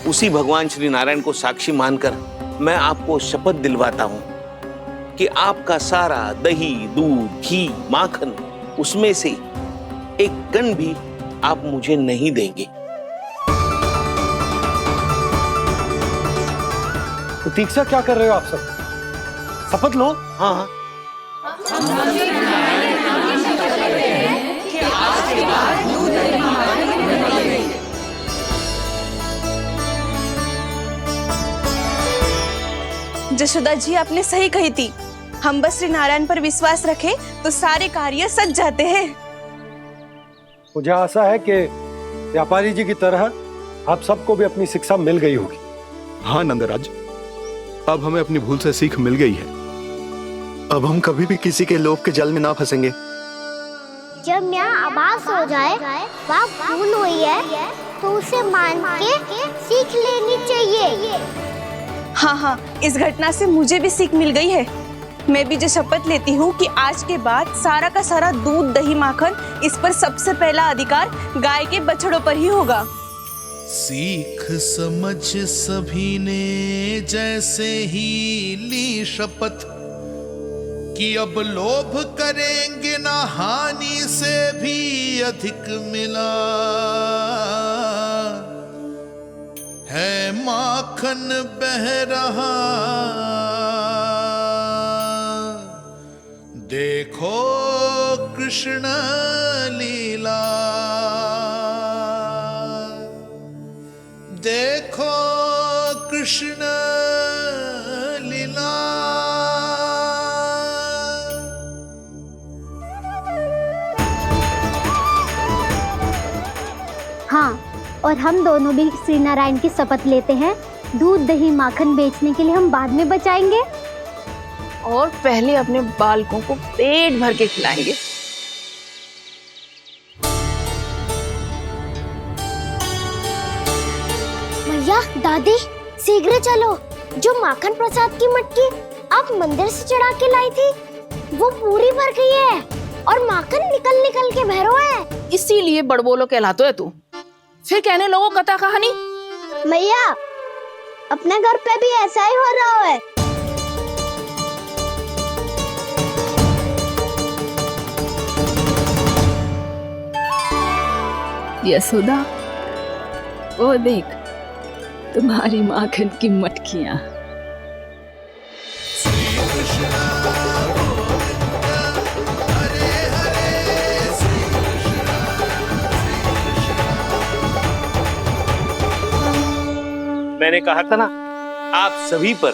उसी भगवान श्री नारायण को साक्षी मानकर मैं आपको शपथ दिलवाता हूं कि आपका सारा दही, दूध, घी, माखन, उसमें से एक कण भी आप मुझे नहीं देंगे। प्रतीक्षा क्या कर रहे हो आप सब? शपथ लो। हाँ हाँ। जशोदा जी, आपने सही कही थी। हम बस श्री नारायण पर विश्वास रखें तो सारे कार्य सज जाते हैं। मुझे आशा है कि व्यापारी जी की तरह आप सबको भी अपनी शिक्षा मिल गई होगी। हाँ नंदराज, अब हमें अपनी भूल से सीख मिल गई है। अब हम कभी भी किसी के लोभ के जाल में ना फंसेंगे। जब यहाँ आभास हो जाए वह भूल हुई है तो उसे मान के सीख लेनी चाहिए। हाँ हाँ, इस घटना से मुझे भी सीख मिल गई है। मैं भी जो शपथ लेती हूँ कि आज के बाद सारा का सारा दूध, दही, माखन, इस पर सबसे पहला अधिकार गाय के बछड़ों पर ही होगा। सीख समझ सभी ने जैसे ही ली शपथ कि अब लोभ करेंगे ना हानि से भी अधिक मिला है, माखन बह रहा देखो कृष्ण लीला, देखो कृष्ण लीला। हाँ, और हम दोनों भी श्री नारायण की शपथ लेते हैं, दूध, दही, माखन बेचने के लिए हम बाद में बचाएंगे और पहले अपने बालकों को पेट भर के खिलाएंगे। भैया, दादी, शीघ्र चलो। जो माखन प्रसाद की मटकी आप मंदिर से चढ़ा के लाई थी वो पूरी भर गई है और माखन निकल निकल के भरो है। इसीलिए बड़बोलो कहलाते है तू। फिर कहने लोगों कथा कहानी। भैया, अपने घर पे भी ऐसा ही हो रहा है। यशोदा, वो देख तुम्हारी माखन की मटकियां। मैंने कहा था ना, आप सभी पर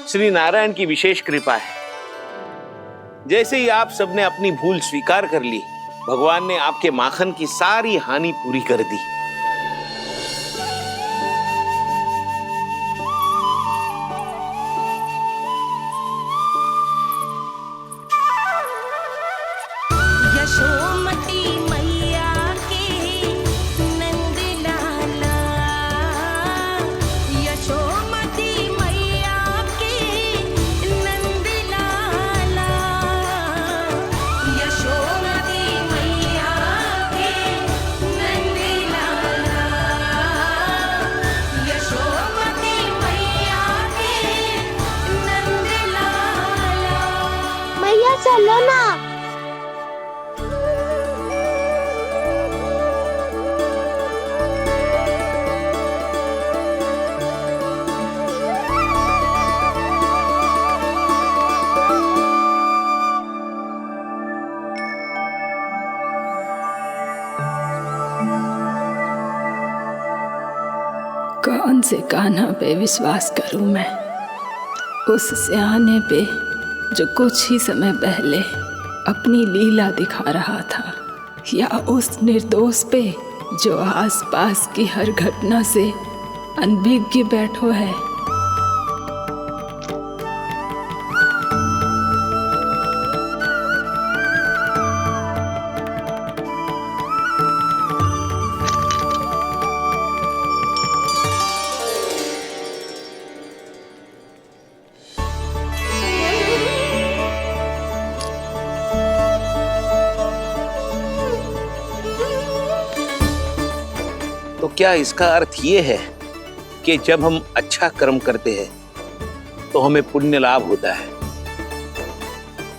श्री नारायण की विशेष कृपा है। जैसे ही आप सबने अपनी भूल स्वीकार कर ली, भगवान ने आपके माखन की सारी हानि पूरी कर दी। यशोमती मैया के नंद लाला, यशोमती मैया के नंद लाला, यशोमती मैया के नंद लाला, यशोमती मैया के नंद लाला। मैया चलो ना। कौन से कान्हा पे विश्वास करूं मैं? उस सियाने पे जो कुछ ही समय पहले अपनी लीला दिखा रहा था, या उस निर्दोष पे जो आसपास की हर घटना से अनभिज्ञ बैठो है। तो क्या इसका अर्थ ये है कि जब हम अच्छा कर्म करते हैं तो हमें पुण्य लाभ होता है,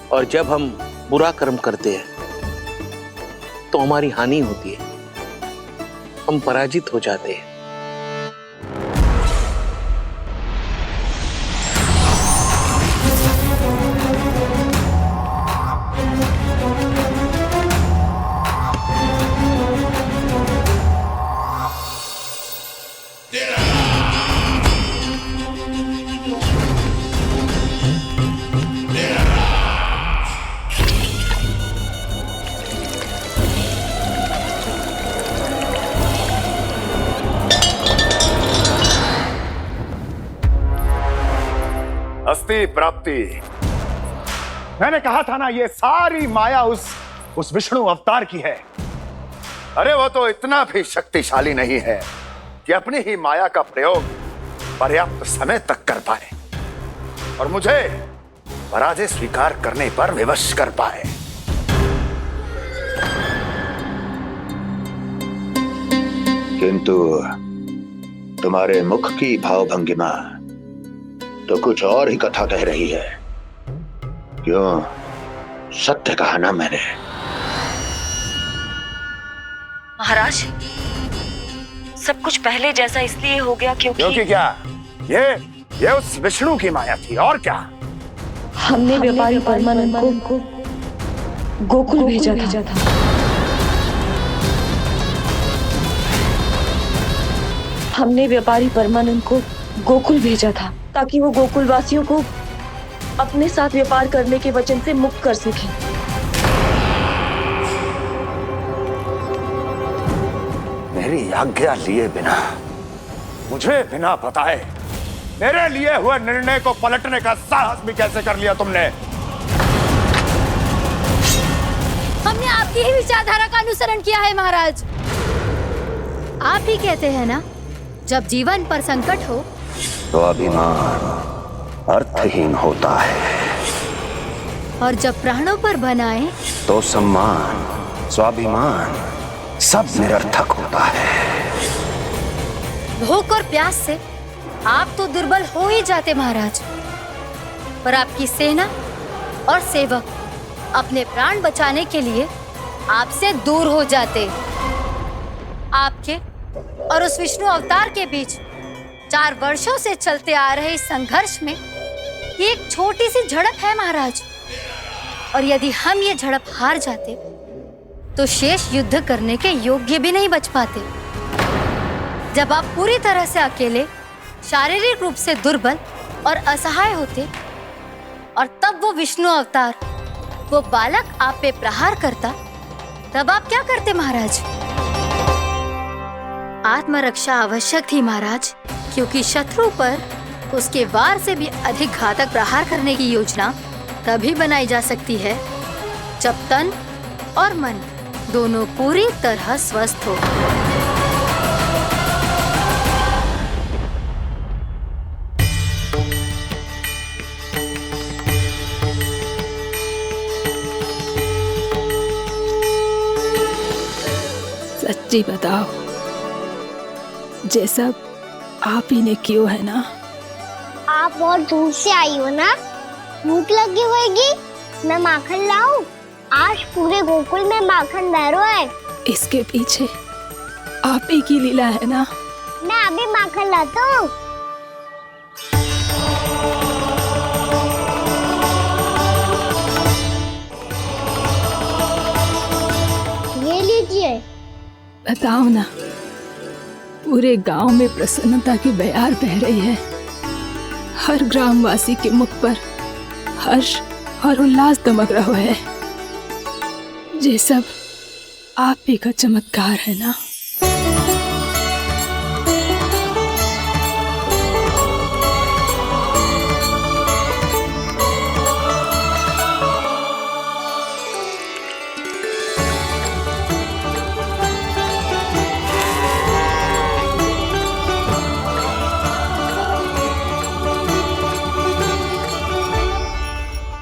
और जब हम बुरा कर्म करते हैं तो हमारी हानि होती है, हम पराजित हो जाते हैं। अस्ति प्राप्ति। मैंने कहा था ना, ये सारी माया उस विष्णु अवतार की है। अरे वो तो इतना भी शक्तिशाली नहीं है कि अपनी ही माया का प्रयोग पर्याप्त समय तक कर पाए और मुझे पराजय स्वीकार करने पर विवश कर पाए। किंतु तुम्हारे मुख की भावभंगिमा तो कुछ और ही कथा कह रही है। क्यों? सत्य कहा ना मैंने। महाराज, सब कुछ पहले जैसा इसलिए हो गया क्योंकि क्या? ये उस विष्णु की माया थी, और क्या? हमने व्यापारी परमानंद को गोकुल भेजा था। हमने व्यापारी परमानंद को गोकुल भेजा था ताकि वो गोकुल वासियों को अपने साथ व्यापार करने के वचन से मुक्त कर सके। मेरी आज्ञा लिए बिना, मुझे बिना बताए मेरे लिए हुए निर्णय को पलटने का साहस भी कैसे कर लिया तुमने? हमने आपकी ही विचारधारा का अनुसरण किया है महाराज। आप ही कहते हैं ना, जब जीवन पर संकट हो तो अभिमान अर्थहीन होता है, और जब प्राणों पर बनाए तो सम्मान स्वाभिमान सब निरर्थक होता है। भूख और प्यास से आप तो दुर्बल हो ही जाते महाराज, पर आपकी सेना और सेवक अपने प्राण बचाने के लिए आपसे दूर हो जाते। आपके और उस विष्णु अवतार के बीच 4 वर्षों से चलते आ रहे इस संघर्ष में ये एक छोटी सी झड़प है महाराज, और यदि हम ये झड़प हार जाते तो शेष युद्ध करने के योग्य भी नहीं बच पाते। जब आप पूरी तरह से अकेले, शारीरिक रूप से दुर्बल और असहाय होते, और तब वो विष्णु अवतार, वो बालक आप पे प्रहार करता, तब आप क्या करते महाराज? आत्मरक्षा आवश्यक थी महाराज, क्योंकि शत्रु पर उसके वार से भी अधिक घातक प्रहार करने की योजना तभी बनाई जा सकती है जब तन और मन दोनों पूरी तरह स्वस्थ हो। सच्ची बताओ, ये सब आप ही ने क्यों है ना? आप बहुत दूर से आई हो ना, भूख लगी होगी। मैं माखन लाऊं? आज पूरे गोकुल में माखन बह रहा है। इसके पीछे आप ही की लीला है ना? मैं अभी माखन लाता हूँ। ये लीजिए। बताओ ना, पूरे गांव में प्रसन्नता की बयार बह रही है। हर ग्रामवासी के मुख पर हर्ष और उल्लास दमक रहा है। ये सब आप ही का चमत्कार है ना?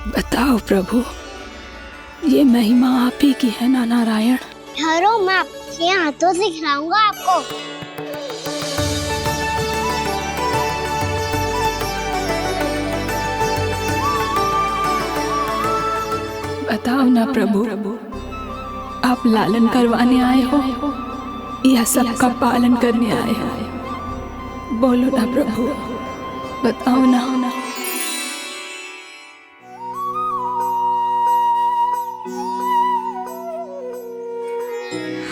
बताओ प्रभु, ये महिमा आप ही की है ना नारायण? ठहरो, मैं आपके हाथों से खिलाऊंगा आपको। ना प्रभु, आप लालन करवाने आए हो या सबका पालन करने आए हो? बोलो ना प्रभु, बताओ ना।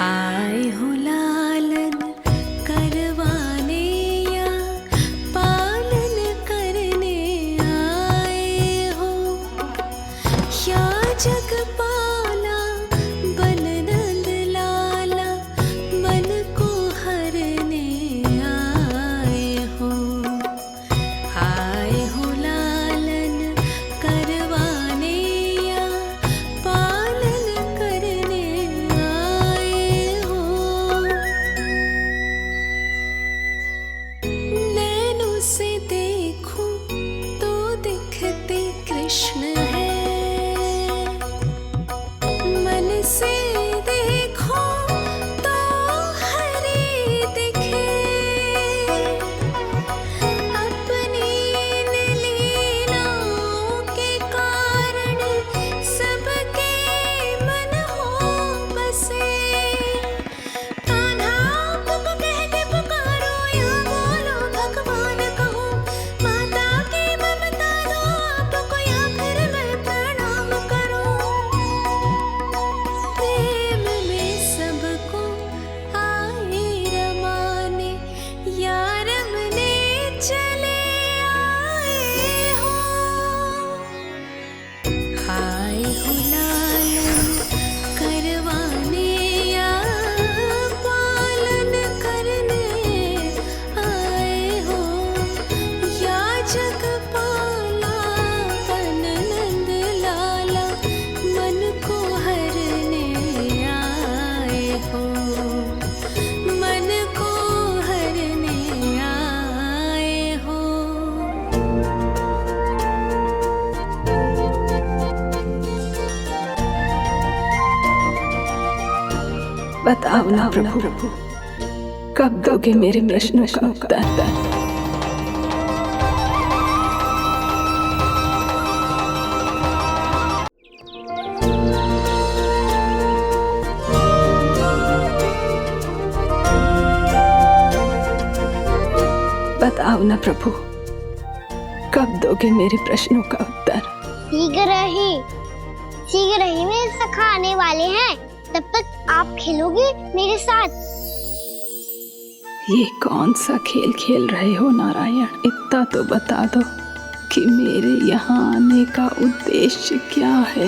आए हो लालन करवाने या पालन करने आए हो, या जगपाला बन नंद लाला मन को हरने आए हो। आए हो लालन करवाने या पालन करने आए हो। नैनों से देखूं तो दिखते कृष्ण है, मन से देखो तो हरि दिखे। अपनी इन लीलाओं के कारण सबके मन हो बसे। कान्हा आपको कह के पुकारो या बोलो भगवान कहो, माता की ममता दो आपको या फिर मैं प्रणाम करूं। प्रेम में सबको आए रमाने, या रमने चले आए हो। आए हो लालन करवाने या पालन करने आए हो, या जगपाला बन नंद लाला मन को हरने आए हो, मन को हरने आए हो। बताओ ना प्रभु, कब दोगे मेरे प्रश्नों का उत्तर? बताओ ना प्रभु, कब दोगे मेरे प्रश्नों का उत्तर? शीघ्र ही मेरे सखा आने वाले हैं, तब तक आप खेलोगे मेरे साथ। ये कौन सा खेल खेल रहे हो नारायण? इतना तो बता दो कि मेरे यहाँ आने का उद्देश्य क्या है?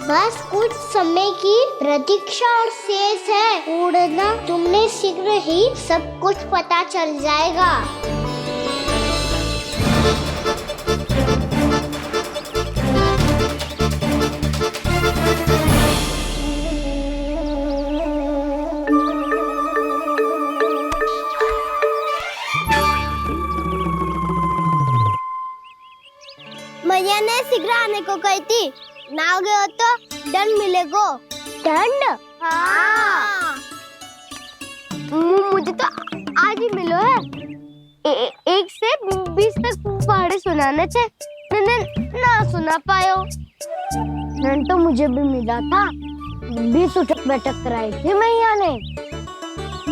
बस कुछ समय की प्रतीक्षा और शेष है। उड़ना तुमने शीघ्र ही सब कुछ पता चल जाएगा। मैया ने शीघ्र आने को कही थी, ना आ गए हो तो दंड मिलेगा। दंड? हाँ। मुझे तो आज ही मिलो है। 1 से 20 तक पहाड़े सुनाने थे, ना सुना पायो। दंड तो मुझे भी मिला था, 20 उठक बैठक कराई थी मैया ने।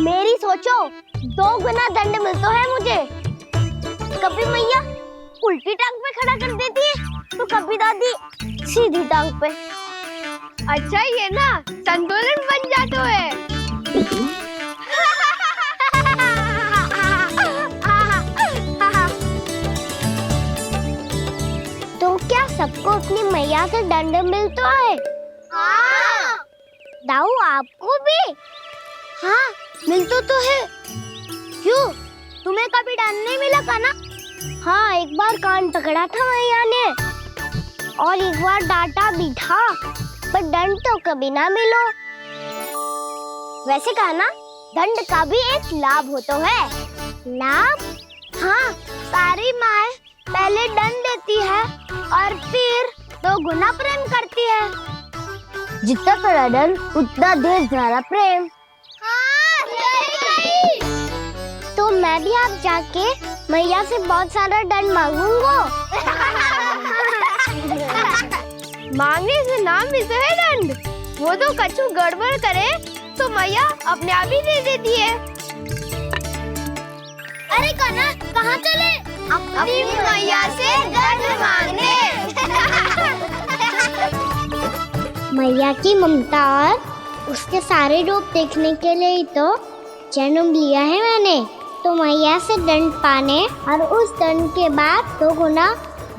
मेरी सोचो 2 गुना दंड मिलता है मुझे। कभी मैया उल्टी टांग पे खड़ा कर देती है, तो कभी दादी सीधी टांग पे। अच्छा ये ना संतुलन बन जाता है। तो क्या सबको अपनी मैया से दंड मिलता है? हाँ। दाऊ आपको भी? हाँ मिलता तो है। क्यों, तुम्हें कभी दंड नहीं मिला का ना? हाँ, एक बार कान पकड़ा था मैया ने और एक बार डांटा भी था, पर दंड तो कभी ना मिलो। वैसे कहा ना, दंड का भी एक लाभ होता है। लाभ? हाँ, सारी माँ पहले दंड देती है और फिर 2 गुना प्रेम करती है। जितना बड़ा दंड उतना ढेर सारा प्रेम। हाँ, सही। तो मैं भी आप जाके मैया से बहुत सारा दंड मांगूंगा। मांगने से नाम मिलता है दंड। वो तो कछु गड़बड़ करे तो मैया अपने आप ही दे देती है। अरे कान्हा कहाँ चले? अपनी मैया से दंड मांगने। मैया की ममता और उसके सारे रूप देखने के लिए ही तो जन्म लिया है मैंने। तो मैया से दंड पाने और उस दंड के बाद 2 गुना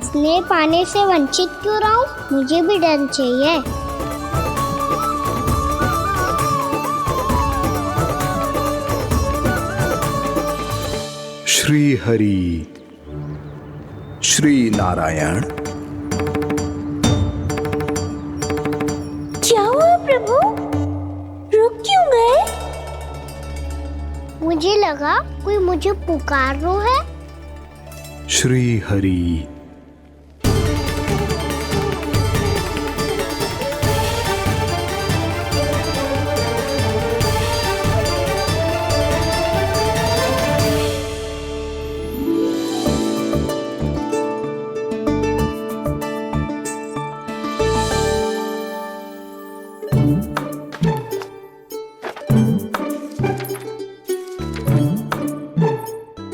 स्नेह पाने से वंचित क्यों रहूं? मुझे भी दंड चाहिए। श्री हरि श्री नारायण। क्या हुआ प्रभु? रुक क्यों गए? मुझे लगा कोई मुझे पुकार रहा है। श्री हरि।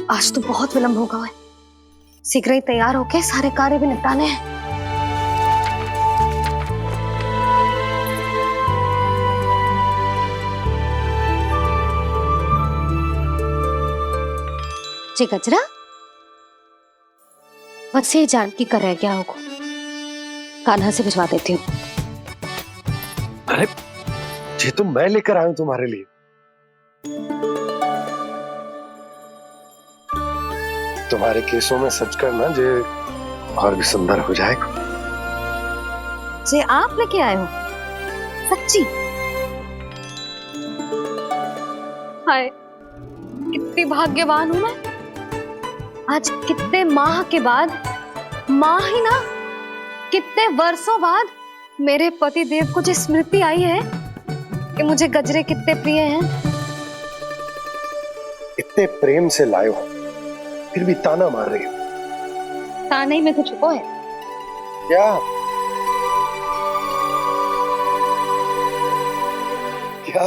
आज तो बहुत विलंब होगा है। शीघ्र ही तैयार होके सारे कार्य भी निपटाने हैं। जी गजरा, बस ये जानकी कर रह गया होगा, कान्हा से भिजवा देती हूँ। अरे ये तो मैं लेकर आया हूं तुम्हारे लिए। तुम्हारे केसों में सच करना जे और भी सुंदर हो जाएगा। जे आप लेके आए हो? सच्ची? हाय, कितनी भाग्यवान हूं मैं। आज कितने माह के बाद, माह ही ना, कितने वर्षों बाद मेरे पति देव को जो स्मृति आई है कि मुझे गजरे कितने प्रिय हैं। इतने प्रेम से लाए हो, फिर भी ताना मार रही हो। ताने में कुछ छुपो है क्या? क्या?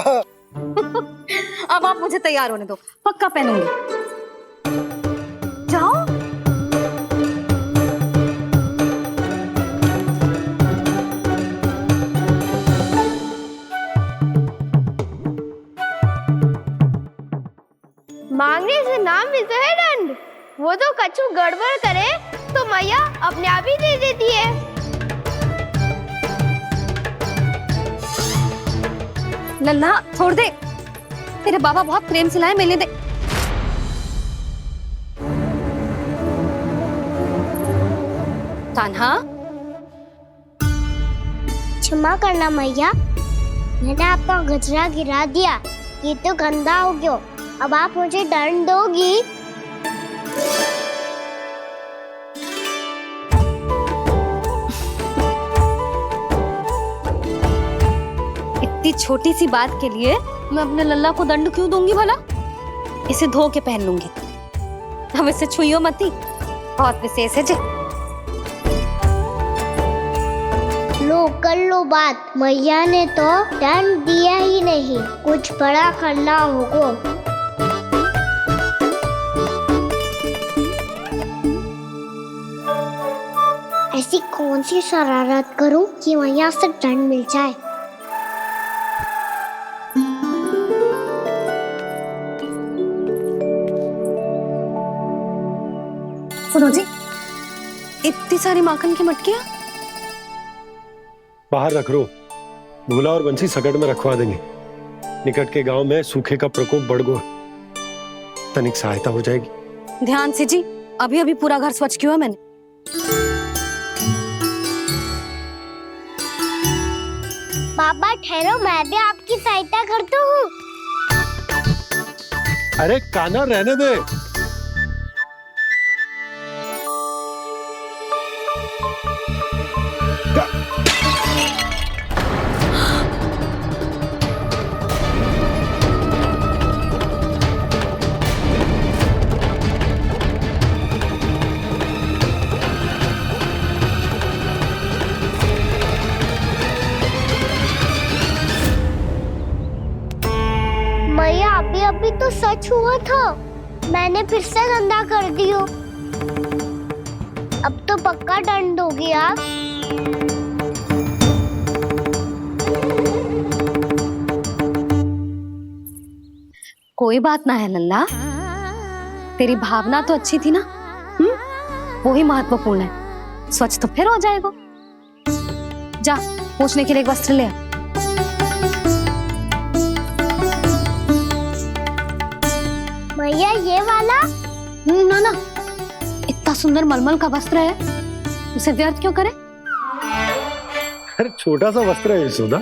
अब आप मुझे तैयार होने दो, पक्का पहनूंगी। जाओ। मांगने से नाम मिलता है दंड। वो तो कछु गड़बड़ करे तो मैया अपने आप ही दे देती है। नन्हा छोड़ दे, तेरे बाबा बहुत प्रेम से लाए, मिलने दे। कान्हा, क्षमा करना मैया, मैंने आपका गजरा गिरा दिया। ये तो गंदा हो गया। अब आप मुझे दंड दोगी? इतनी छोटी सी बात के लिए मैं अपने लल्ला को दंड क्यों दूंगी भला? इसे धो के पहन लूंगी। अब इसे छुइयो मती, बहुत विशेष है जी। लो कर लो बात, मैया ने तो दंड दिया ही नहीं, कुछ बड़ा करना होगा। ऐसी कौन सी शरारत करूं कि मैया से दंड मिल जाए? सुनो जी, इतनी सारी माखन की मटकियां बाहर रख रो, भूला और बंसी सकट में रखवा देंगे। निकट के गांव में सूखे का प्रकोप बढ़ गया, तनिक सहायता हो जाएगी। ध्यान से जी, अभी अभी पूरा घर स्वच्छ किया मैंने। बाबा ठहरो, मैं भी आपकी सहायता करता हूँ। अरे कान्हा रहने दे। तो सच हुआ था, मैंने फिर से गंदा कर दियो। अब तो पक्का दंड दोगे आप। कोई बात ना है लल्ला, तेरी भावना तो अच्छी थी ना, वही महत्वपूर्ण है। स्वच्छ तो फिर हो जाएगा। जा पोंछने के लिए एक वस्त्र ले आ। भैया ये वाला? ना ना, इतना सुंदर मलमल का वस्त्र है, उसे व्यर्थ क्यों करे? अरे छोटा सा वस्त्र है यशोदा,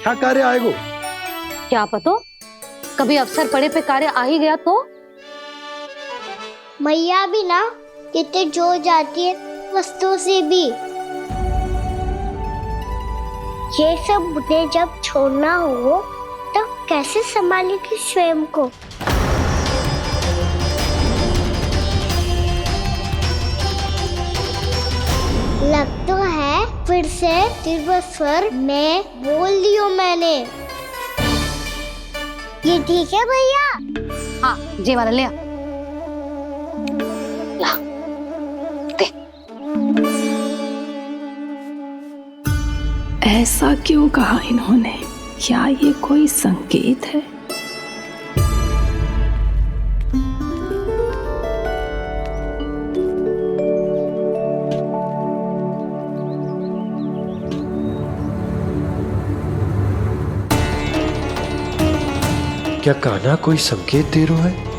क्या कार्य आएगा? क्या पता, कभी अवसर पड़े पे कार्य आ ही गया तो। मैया भी ना कितने जो जाती है वस्तुओं से भी। ये सब मुझे जब छोड़ना हो तो कैसे संभालेगी स्वयं को? लग तो है फिर से तिरस्वर में बोल दियो मैंने। ये ठीक है भैया? हाँ, ये वाला ले आ। ला, दे। ऐसा क्यों कहा इन्होंने? क्या ये कोई संकेत है? क्या कान्हा कोई संकेत दे रहा है?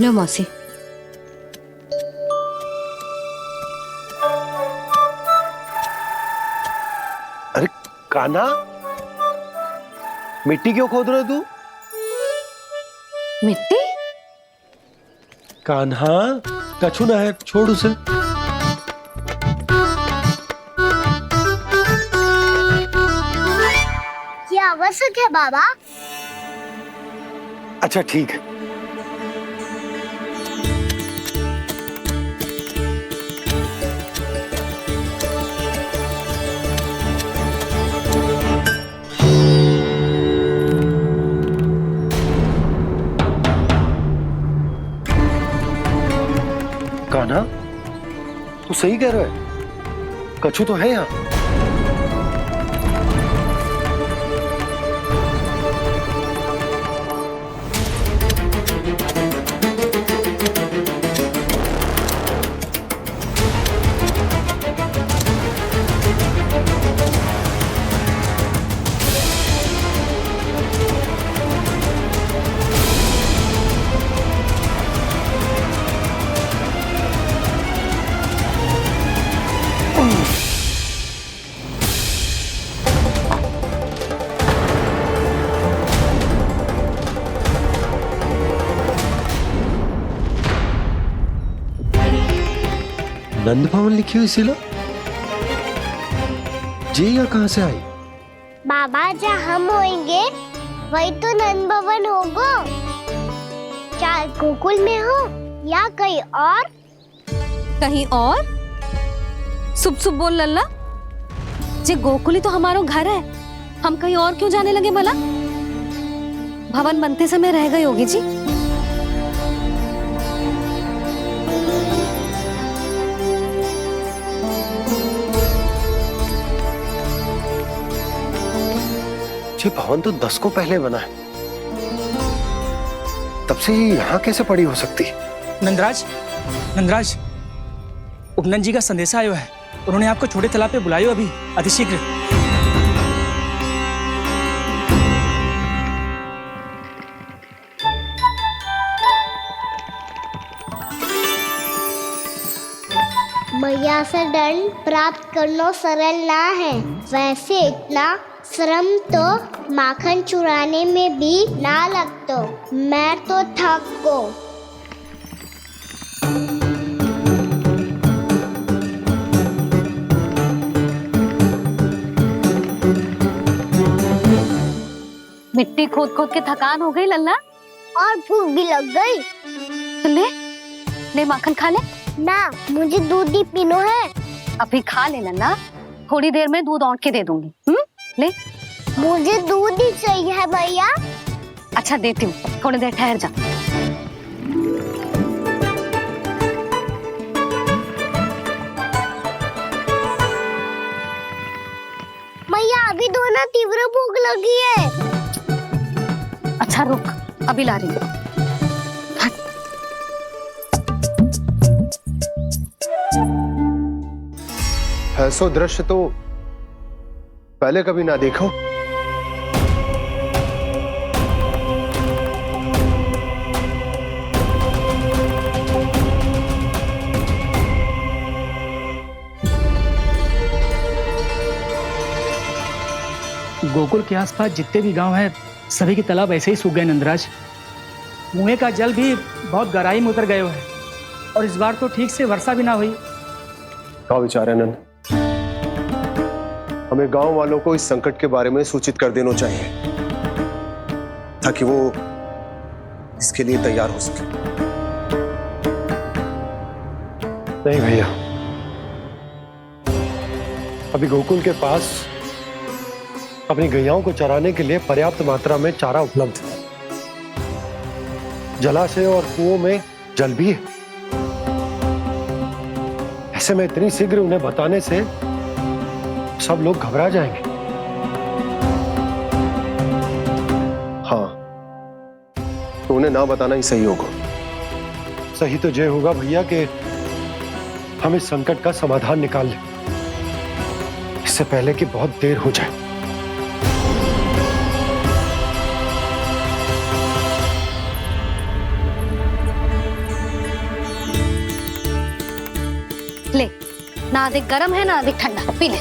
लो मौसी। अरे कान्हा, मिट्टी क्यों खोद रहे तू? मिट्टी? कान्हा, कछु ना है, छोड़ उसे। ये आवश्यक है बाबा। अच्छा ठीक है। कान्हा, तू सही कह रहा है, कछु तो है यहाँ। नंद भवन लिखी हुई सिला, जी या कहां से आई? बाबा जहाँ हम होंगे वही तो नंद भवन होगा। चाहे गोकुल में हो या कहीं और। कहीं और? सुब सुब बोल लल्ला, जे गोकुल ही तो हमारा घर है, हम कहीं और क्यों जाने लगे भला? भवन बनते समय रह गई होगी जी। ये भवन तो 10 को पहले बना है, तब से ये यहाँ कैसे पड़ी हो सकती? नंदराज, नंदराज, उपनंद जी का संदेशा आयो है। उन्होंने आपको छोटे तालाब पे बुलायो अभी, अतिशीघ्र। मैया से दंड प्राप्त करना सरल ना है। वैसे इतना श्रम तो माखन चुराने में भी ना लगतो। मैं तो थक गो। मिट्टी खोद खोद के थकान हो गई लल्ला, और भूख भी लग गई। तो ले ले माखन खा ले। ना, मुझे दूध ही पीनो है। अभी खा ले लल्ला, थोड़ी देर में दूध औंट के दे दूंगी। ले। मुझे दूध ही चाहिए है भैया। अच्छा देती हूँ, थोड़ी देर ठहर जा। भैया अभी तो ना तीव्र भूख लगी है। अच्छा रुक, अभी ला रही हूँ। ऐसा दृश्य तो पहले कभी ना देखो। गोकुल के आसपास जितने भी गांव हैं सभी के तालाब ऐसे ही सूख गए नंदराज। कुएं का जल भी बहुत गहराई में उतर गए है और इस बार तो ठीक से वर्षा भी ना हुई। क्या विचार है नंद? हमें गांव वालों को इस संकट के बारे में सूचित कर देना चाहिए ताकि वो इसके लिए तैयार हो सके। नहीं भैया, अभी गोकुल के पास अपनी गैयाओं को चराने के लिए पर्याप्त मात्रा में चारा उपलब्ध है। जलाशय और कुओं में जल भी है। ऐसे में इतनी शीघ्र उन्हें बताने से सब लोग घबरा जाएंगे। हाँ, तो उन्हें ना बताना ही सही होगा। सही तो ये होगा भैया कि हम इस संकट का समाधान निकाल लें, इससे पहले कि बहुत देर हो जाए। ले, ना अधिक गर्म है ना अधिक ठंडा, पी ले।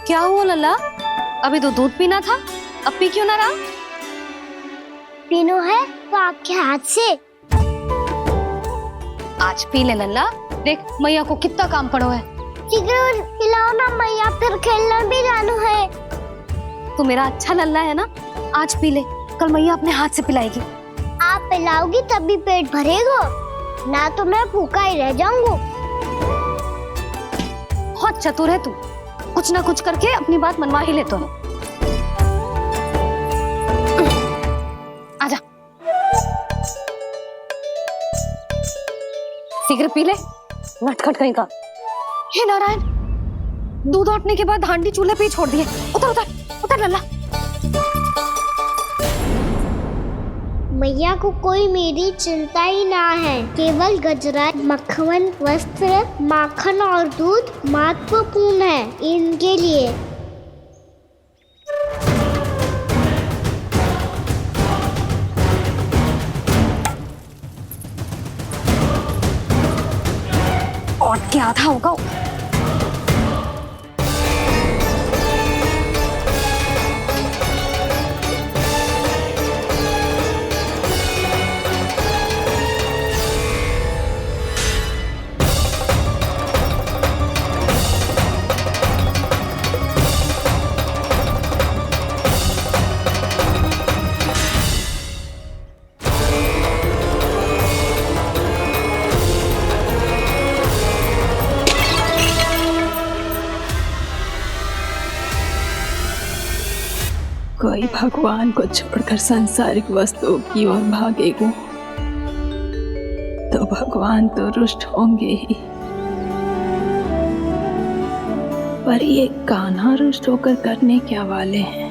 क्या हुआ लल्ला? अभी तो दूध पीना था, अब पी क्यों ना रहा? पीनो है तो आपके हाथ से। आज पी ले लल्ला, देख मैया को कितना काम पड़ो है। शीघ्र खिलाओ ना मैया, फिर खेलने भी जाना है। तू मेरा अच्छा लल्ला है ना, आज पी ले, कल मैया अपने हाथ से पिलाएगी। आप पिलाओगी तभी पेट भरेगा, ना तो मैं भूखा ही रह जाऊंगा। बहुत चतुर है तू, कुछ ना कुछ करके अपनी बात मनवा ही लेता है। आजा, शीघ्र पी ले, नटखट कहीं का। हे नारायण, दूध औटने के बाद हांडी चूल्हे पे ही छोड़ दिए। उतर उतर उतर लल्ला। मैया को कोई मेरी चिंता ही ना है, केवल गजरा, मक्खन, वस्त्र, माखन और दूध महत्वपूर्ण है इनके लिए। और क्या था होगा? कोई भगवान को छोड़कर सांसारिक वस्तुओं की ओर भागेगा तो भगवान तो रुष्ट होंगे ही, पर ये कान्हा रुष्ट होकर करने क्या वाले हैं?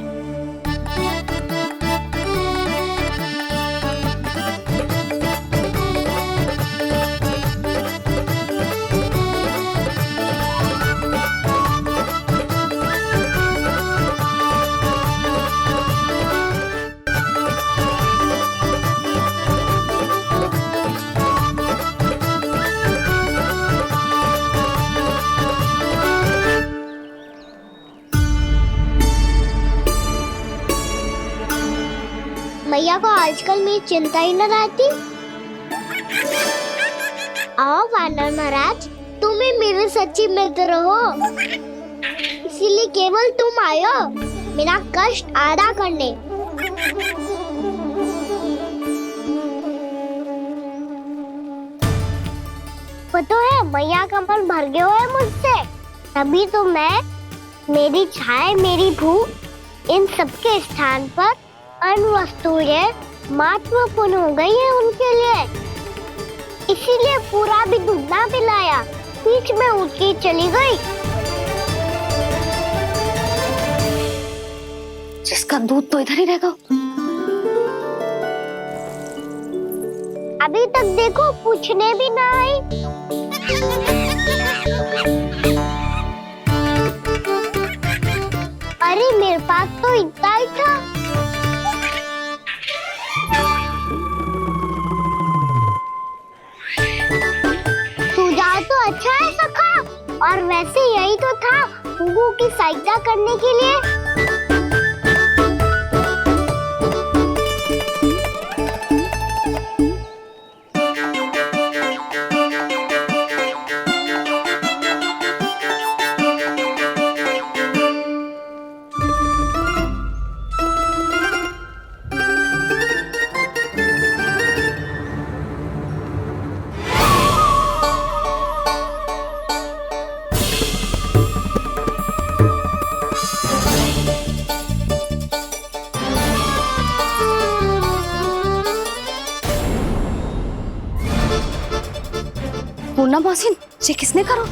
मैया को आजकल मेरी चिंता ही न रहती। आओ वानर महाराज, तुम ही मेरे सच्ची मित्र हो, इसीलिए केवल तुम आयो मेरा कष्ट आधा करने। पता है मैया का मन भर गया है मुझसे, तभी तो मैं, मेरी छाया, मेरी भूख, इन सबके स्थान पर अन्य वस्तुएं महत्वपूर्ण हो गई है उनके लिए। इसीलिए पूरा भी दूध ना पिलाया, बीच में उठ के चली गई। जिसका दूध तो इधर ही रहेगा। अभी तक देखो पूछने भी ना आई। अरे मेरे पास तो इतना ही था। सुझाव तो अच्छा है सखा, और वैसे यही तो था गुगु की सहायता करने के लिए। पूर्णा मौसी, ये किसने करो?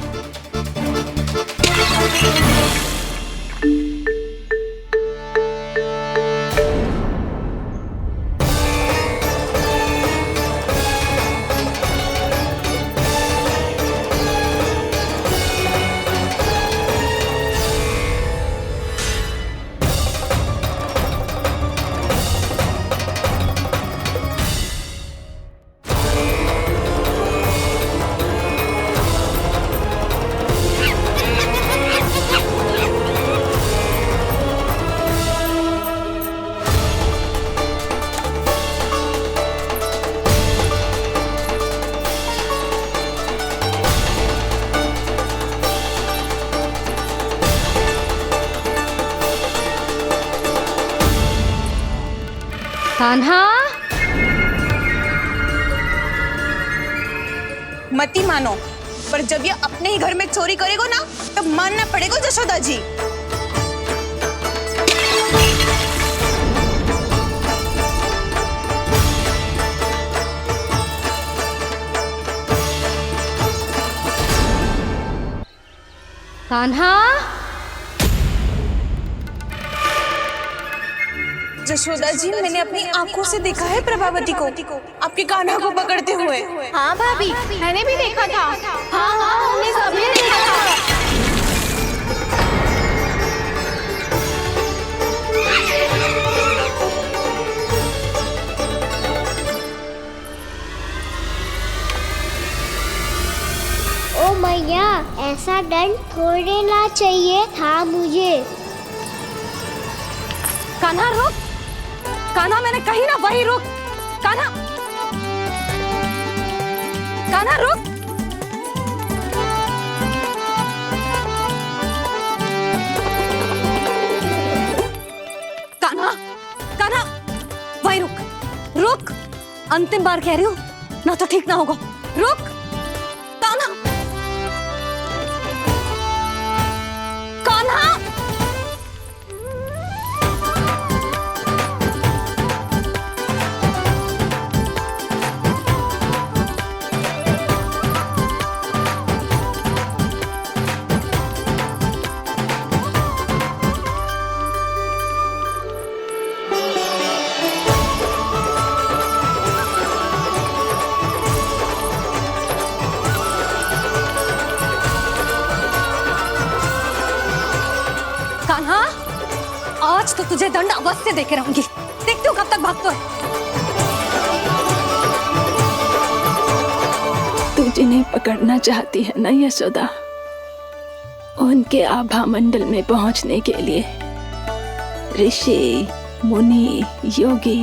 कान्हा, मत ही मानो, पर जब ये अपने ही घर में चोरी करेगा ना, तब मानना पड़ेगा जशोदा जी। कान्हा, जशोदा जी, मैंने अपनी आंखों से देखा है प्रभावती को आपके कान्हा को पकड़ते हुए। हाँ भाभी, मैंने भी देखा था। हाँ हाँ, हमने सबने देखा था। ओ मैया, ऐसा दंड थोड़े ना चाहिए था मुझे। कान्हा रुक, कान्हा, मैंने कही ना वही रुक। कान्हा, कान्हा रुक। कान्हा, कान्हा, वही रुक, रुक। अंतिम बार कह रही हूँ, ना तो ठीक ना होगा। रुक कान्हा, कान्हा। कान्हा, आज तो तुझे दंड अवश्य देके रहूंगी। देखती हूँ कब तक भागता है। तू जिन्हें पकड़ना चाहती है ना यशोदा, उनके आभा मंडल में पहुंचने के लिए ऋषि, मुनि, योगी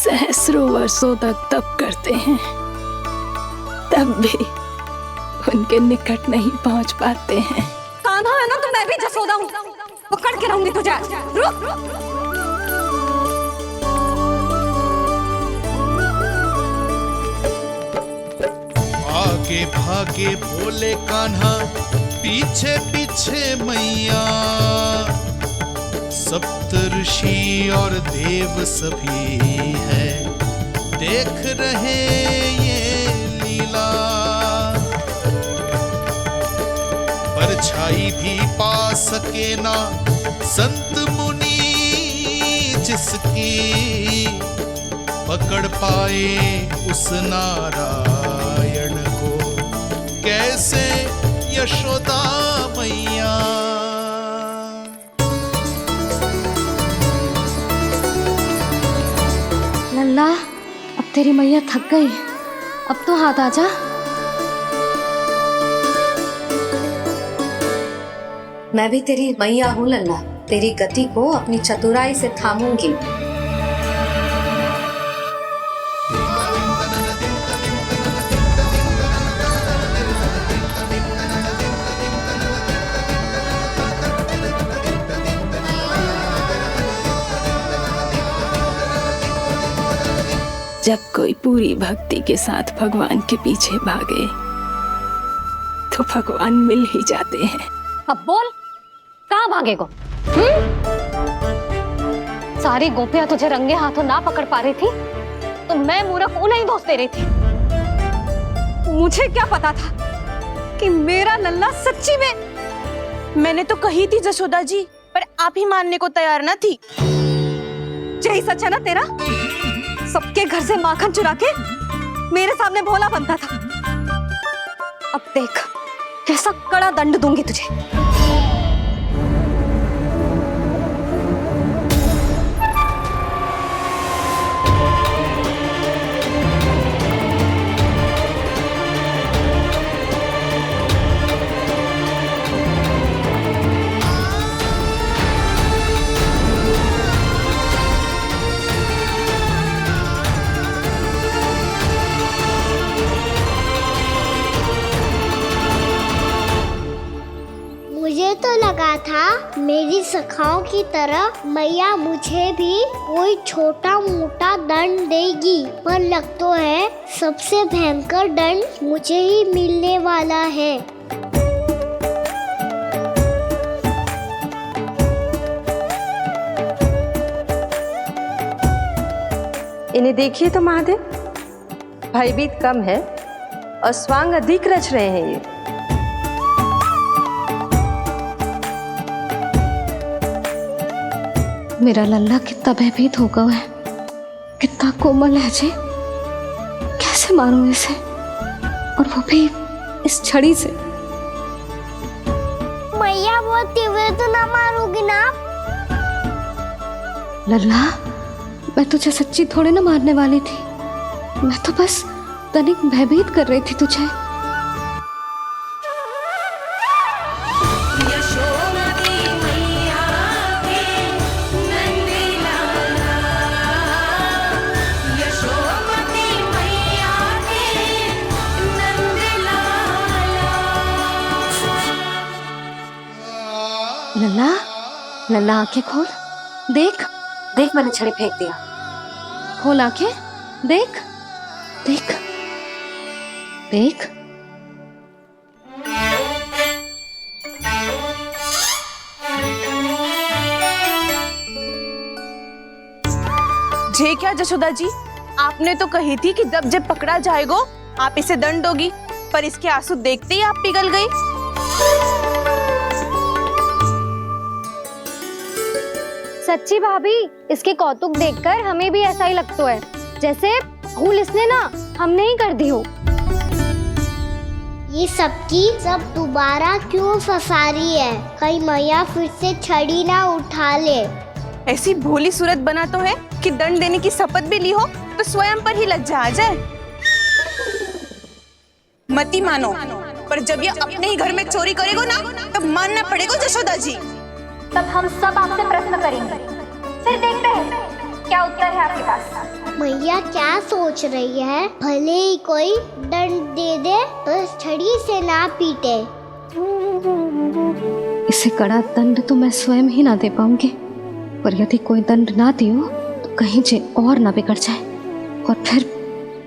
सहस्रों वर्षों तक तप करते हैं, तब भी उनके निकट नहीं पहुंच पाते हैं। कान्हा है ना तो मैं भी जसोदा हूँ, पकड़ के रहूंगी तुझे। रुक। आगे भागे बोले कान्हा, पीछे पीछे मैया। सप्तऋषि और देव सभी हैं, देख रहे ये लीला। परछाई भी पा सके ना संत मुनि जिसकी, पकड़ पाए उस नारायण को कैसे यशोदा मैया। लल्ला, अब तेरी मैया थक गई, अब तो हाथ आजा। मैं भी तेरी मैया हूँ लल्ला, तेरी गति को अपनी चतुराई से थामूंगी। जब कोई पूरी भक्ति के साथ भगवान के पीछे भागे तो भगवान मिल ही जाते हैं। अब बोल, कहाँ भागेगो? सारी गोपियां तुझे रंगे हाथों ना पकड़ पा रही थी तो मैं मूर्ख उन्हें ही दोष दे रही थी। मुझे क्या पता था कि मेरा लल्ला सच्ची में। मैंने तो कही थी जशोदा जी, पर आप ही मानने को तैयार ना थी। यही सच है ना तेरा? सबके घर से माखन चुरा के मेरे सामने भोला बनता था। अब देख कैसा कड़ा दंड दूंगी तुझे। मुझे तो लगा था मेरी सखाओं की तरह मैया मुझे भी कोई छोटा मोटा दंड देगी, पर लग तो है सबसे भयंकर दंड मुझे ही मिलने वाला है। इन्हें देखिए तो महादेव, भयभीत कम है और स्वांग अधिक रच रहे हैं ये। मेरा लल्ला कितना भयभीत होगा है, कितना कोमल है जी। कैसे मारूं इसे, और वो भी इस छड़ी से। मैया बहुत तीव्र तो ना मारोगी ना? लल्ला, मैं तुझे सच्ची थोड़ी ना मारने वाली थी, मैं तो बस तनिक भयभीत कर रही थी तुझे। लल्ला, लल्ला आंखें खोल, देख देख मैंने छड़ी फेंक दिया। खोल आंखें, देख देख देख। जे क्या जशोदा जी, आपने तो कही थी कि जब जब पकड़ा जाएगा आप इसे दंड दोगी, पर इसके आंसू देखते ही आप पिघल गई। सच्ची भाभी, इसके कौतुक देखकर हमें भी ऐसा ही लगता है जैसे भूल इसने ना हमने ही कर दी हो। ये सबकी सब दोबारा क्यों फंसा रही है? कहीं मैया फिर से छड़ी ना उठा ले। ऐसी भोली सूरत बना तो है कि दंड देने की शपथ भी ली हो तो स्वयं पर ही लज्जा आ जाए। मती मानो, पर जब ये अपने ही घर में चोरी करेगो ना तब मानना पड़ेगा जशोदा जी। तब हम सब आपसे प्रश्न करेंगे, फिर देखते हैं क्या उत्तर है आपके पास? मैया क्या सोच रही है? भले ही कोई दंड दे दे तो छड़ी से ना पीटे। इसे कड़ा दंड तो मैं स्वयं ही ना दे पाऊंगी, पर यदि कोई दंड ना दियो तो कहीं जे और ना बिगड़ जाए, और फिर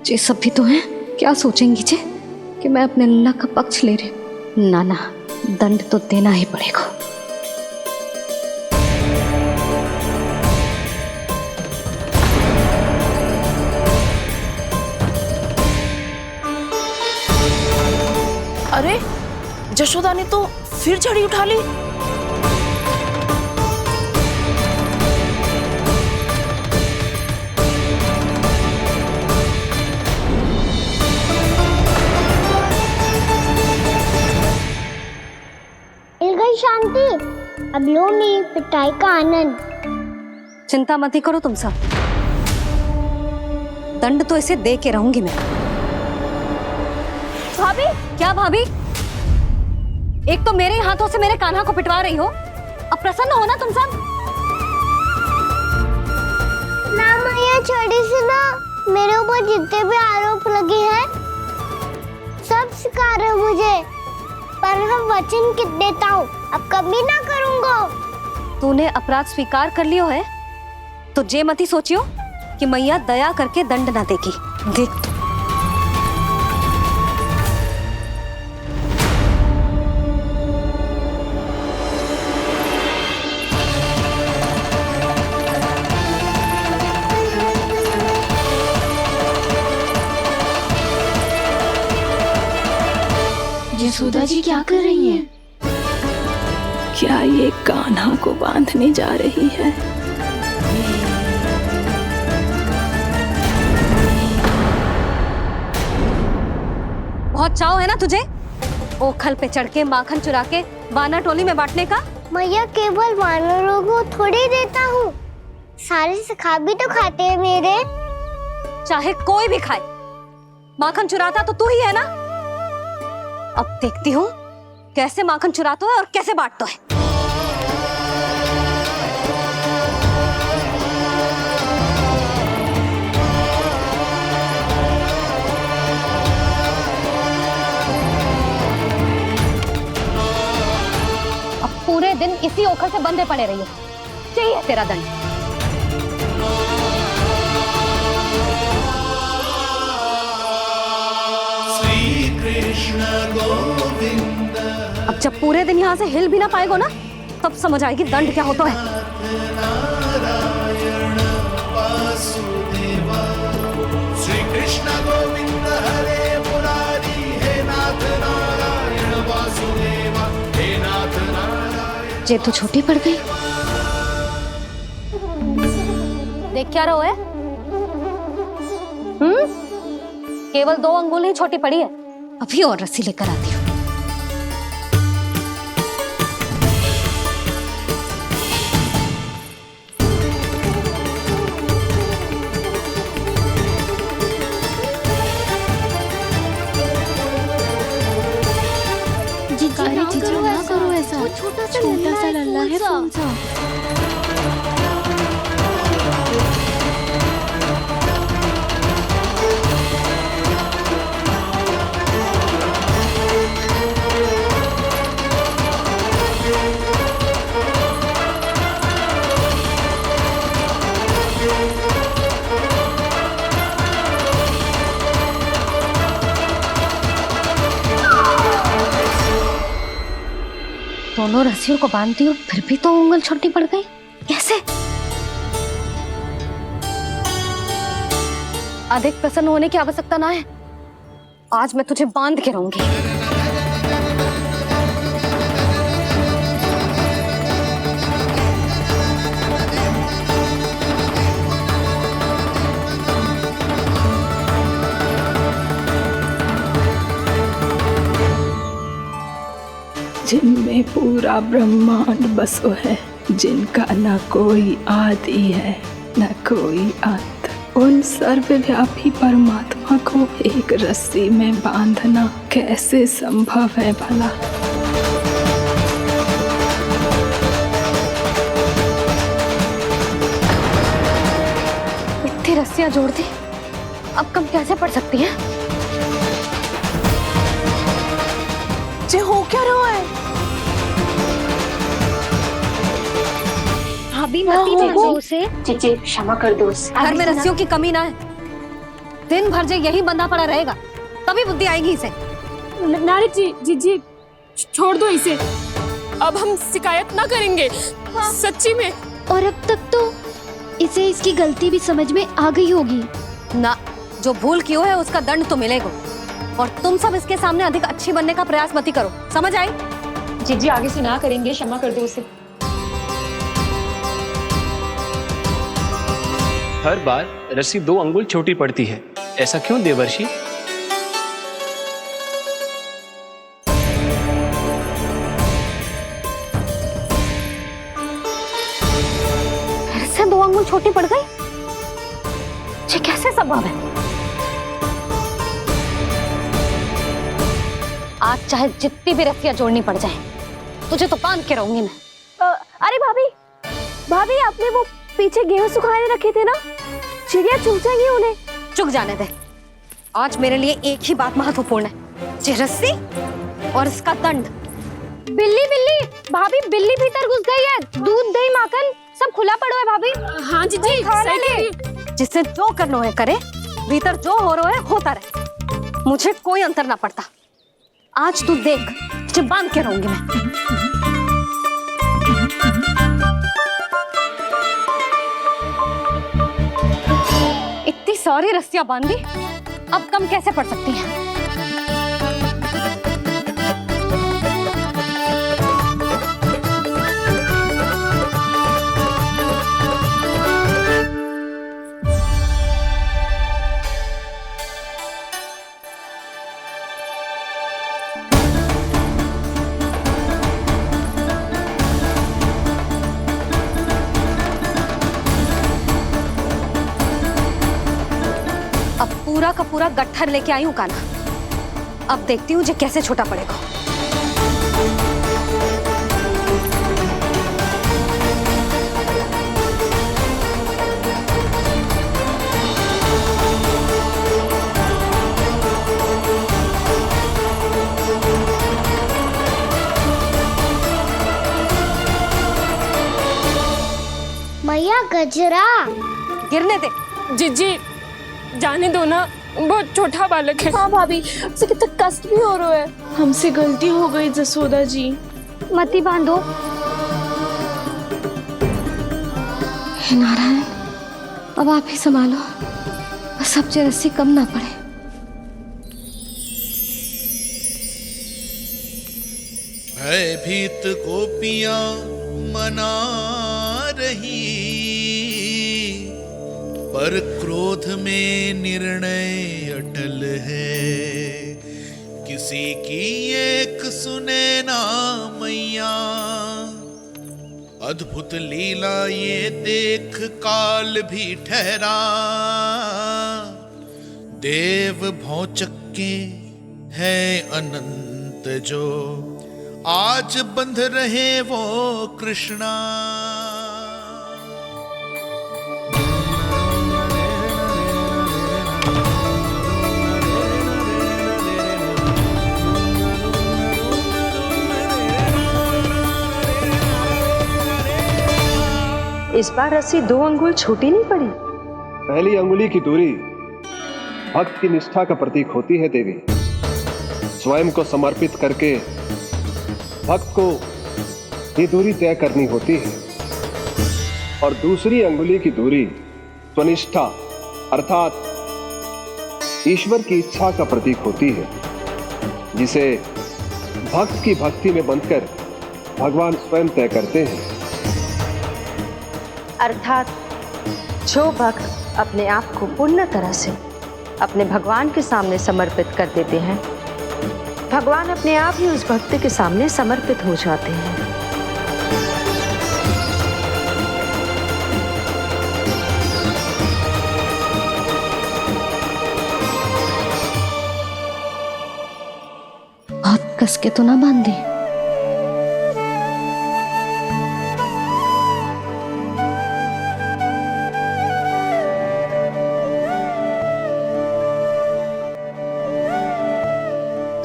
जे सब भी तो हैं, क्या सोचेंगी जे कि मैं अपने लल्ला का पक्ष ले रही हूँ। ना ना, दंड तो देना ही पड़ेगा। अरे जशोदा ने तो फिर छड़ी उठा ली। मिल गई शांति, अब लो मेरी पिटाई का आनंद। चिंता मत ही करो तुम सब, दंड तो इसे दे के रहूंगी मैं। भाभी, क्या भाभी? एक तो मेरे हाथों से मेरे कान्हा को पिटवा रही हो, अब प्रसन्न हो ना तुम सब? ना मैया, छड़ी से ना मेरे ऊपर जितने भी आरोप लगे हैं सब स्वीकार है मुझे, पर हम वचन कित देता हूँ, अब कभी ना करूँगा। तूने अपराध स्वीकार कर लियो है तो जे मती सोचियो कि मैया दया करके दंड ना देगी। देख तू। यशोदा जी क्या कर रही हैं? क्या ये कान्हा को बांधने जा रही है? बहुत चाव है ना तुझे ओखल पे चढ़ के माखन चुरा के वानर टोली में बांटने का? मैया, केवल वानरों को थोड़ी देता हूँ, सारे सखा भी तो खाते हैं मेरे। चाहे कोई भी खाए, माखन चुराता तो तू ही है ना। अब देखती हूँ कैसे माखन चुराता है और कैसे बांटता है। अब पूरे दिन इसी ओखल से बंधे पड़े रहिए, चाहिए तेरा दंड। अब जब पूरे दिन यहाँ से हिल भी ना पाएगो ना, तब समझ आएगी दंड क्या होता है। श्री कृष्ण गोविंद हरे मुरारी, हे नाथ नारायण वासुदेव, हे नाथ नारायण। जे तो छोटी पड़ गई। देख क्या रहो है? केवल 2 अंगुल ही छोटी पड़ी है, अभी और रस्सी लेकर आती हूँ। जीजी ना करो ऐसा, छोटा सा लल्ला है कौन सा? दोनों रस्सियों को बांधती हूँ, फिर भी तो उंगल छोटी पड़ गई। कैसे? अधिक प्रसन्न होने की आवश्यकता ना है, आज मैं तुझे बांध के रहूंगी। जिनमें पूरा ब्रह्मांड बसो है, जिनका न कोई आदि है न कोई अंत, उन सर्वव्यापी परमात्मा को एक रस्सी में बांधना कैसे संभव है भला? रस्सियां जोड़ दी, अब कम कैसे पड़ सकती है? जे हो क्या रहा है? भाभी मती दो उसे। जीजी क्षमा कर दो उसे। घर में रस्सियों की कमी ना है। दिन भर जो यही बंधा पड़ा रहेगा तभी बुद्धि आएगी इसे। नारी जी जीजी छोड़ दो इसे, अब हम शिकायत ना करेंगे। सच्ची में। और अब तक तो इसे इसकी गलती भी समझ में आ गई होगी ना। जो भूल की है उसका दंड तो मिलेगा। और तुम सब इसके सामने अधिक अच्छी बनने का प्रयास मत ही करो, समझ आई? जीजी आगे से ना करेंगे, क्षमा कर दो उसे। हर बार रस्सी 2 अंगुल छोटी पड़ती है, ऐसा क्यों देवर्षि? फिर से 2 अंगुल छोटी पड़ गई? ये कैसे संभव है? आज चाहे जितनी भी रस्सियां जोड़नी पड़ जाए, तुझे तो बांध के रहूंगी मैं। अरे भाभी, भाभी आपने वो पीछे गेहूं सुखाने रखे थे ना, चिड़िया चुग जाएंगी उन्हें। चुग जाने दे। आज मेरे लिए एक ही बात महत्वपूर्ण है, ये रस्सी और इसका दंड। बिल्ली बिल्ली भाभी, बिल्ली भीतर घुस गई है। दूध दही माखन सब खुला पड़ो है भाभी। हाँ जीजी खाना ले। जिससे जो करना है करे, भीतर जो हो रहा है होता रहे, मुझे कोई अंतर ना पड़ता। आज तू देख, तुझे बांध के रहूंगी मैं। इतनी सारी रस्सियां बांधी, अब कम कैसे पड़ सकती हैं? पूरा का पूरा गट्ठर लेके आई हूँ काना। अब देखती हूँ जे कैसे छोटा पड़ेगा। मैया गजरा गिरने दे। जीजी जाने दो ना, बहुत छोटा बालक है। हाँ भाभी, उसे कितना कष्ट भी हो रहा है। हमसे गलती हो गई जसोदा जी। मती बांधो। हे नारायण, अब आप ही संभालो, बस अब जे रस्सी कम ना पड़े। भयभीत गोपियां मना रही, पर क्रोध में निर्णय अटल है। किसी की एक सुने ना मैया, अद्भुत लीला ये देख काल भी ठहरा। देव भौचक्के है अनंत जो, आज बंध रहे वो कृष्णा। इस बार रस्सी 2 अंगुल छोटी नहीं पड़ी। पहली अंगुली की दूरी भक्त की निष्ठा का प्रतीक होती है देवी। स्वयं को समर्पित करके भक्त को ये दूरी तय करनी होती है। और दूसरी अंगुली की दूरी स्वनिष्ठा अर्थात ईश्वर की इच्छा का प्रतीक होती है, जिसे भक्त की भक्ति में बंधकर भगवान स्वयं तय करते हैं। अर्थात जो भक्त अपने आप को पूर्ण तरह से अपने भगवान के सामने समर्पित कर देते हैं, भगवान अपने आप ही उस भक्त के सामने समर्पित हो जाते हैं। बहुत कस के तो ना बांधी।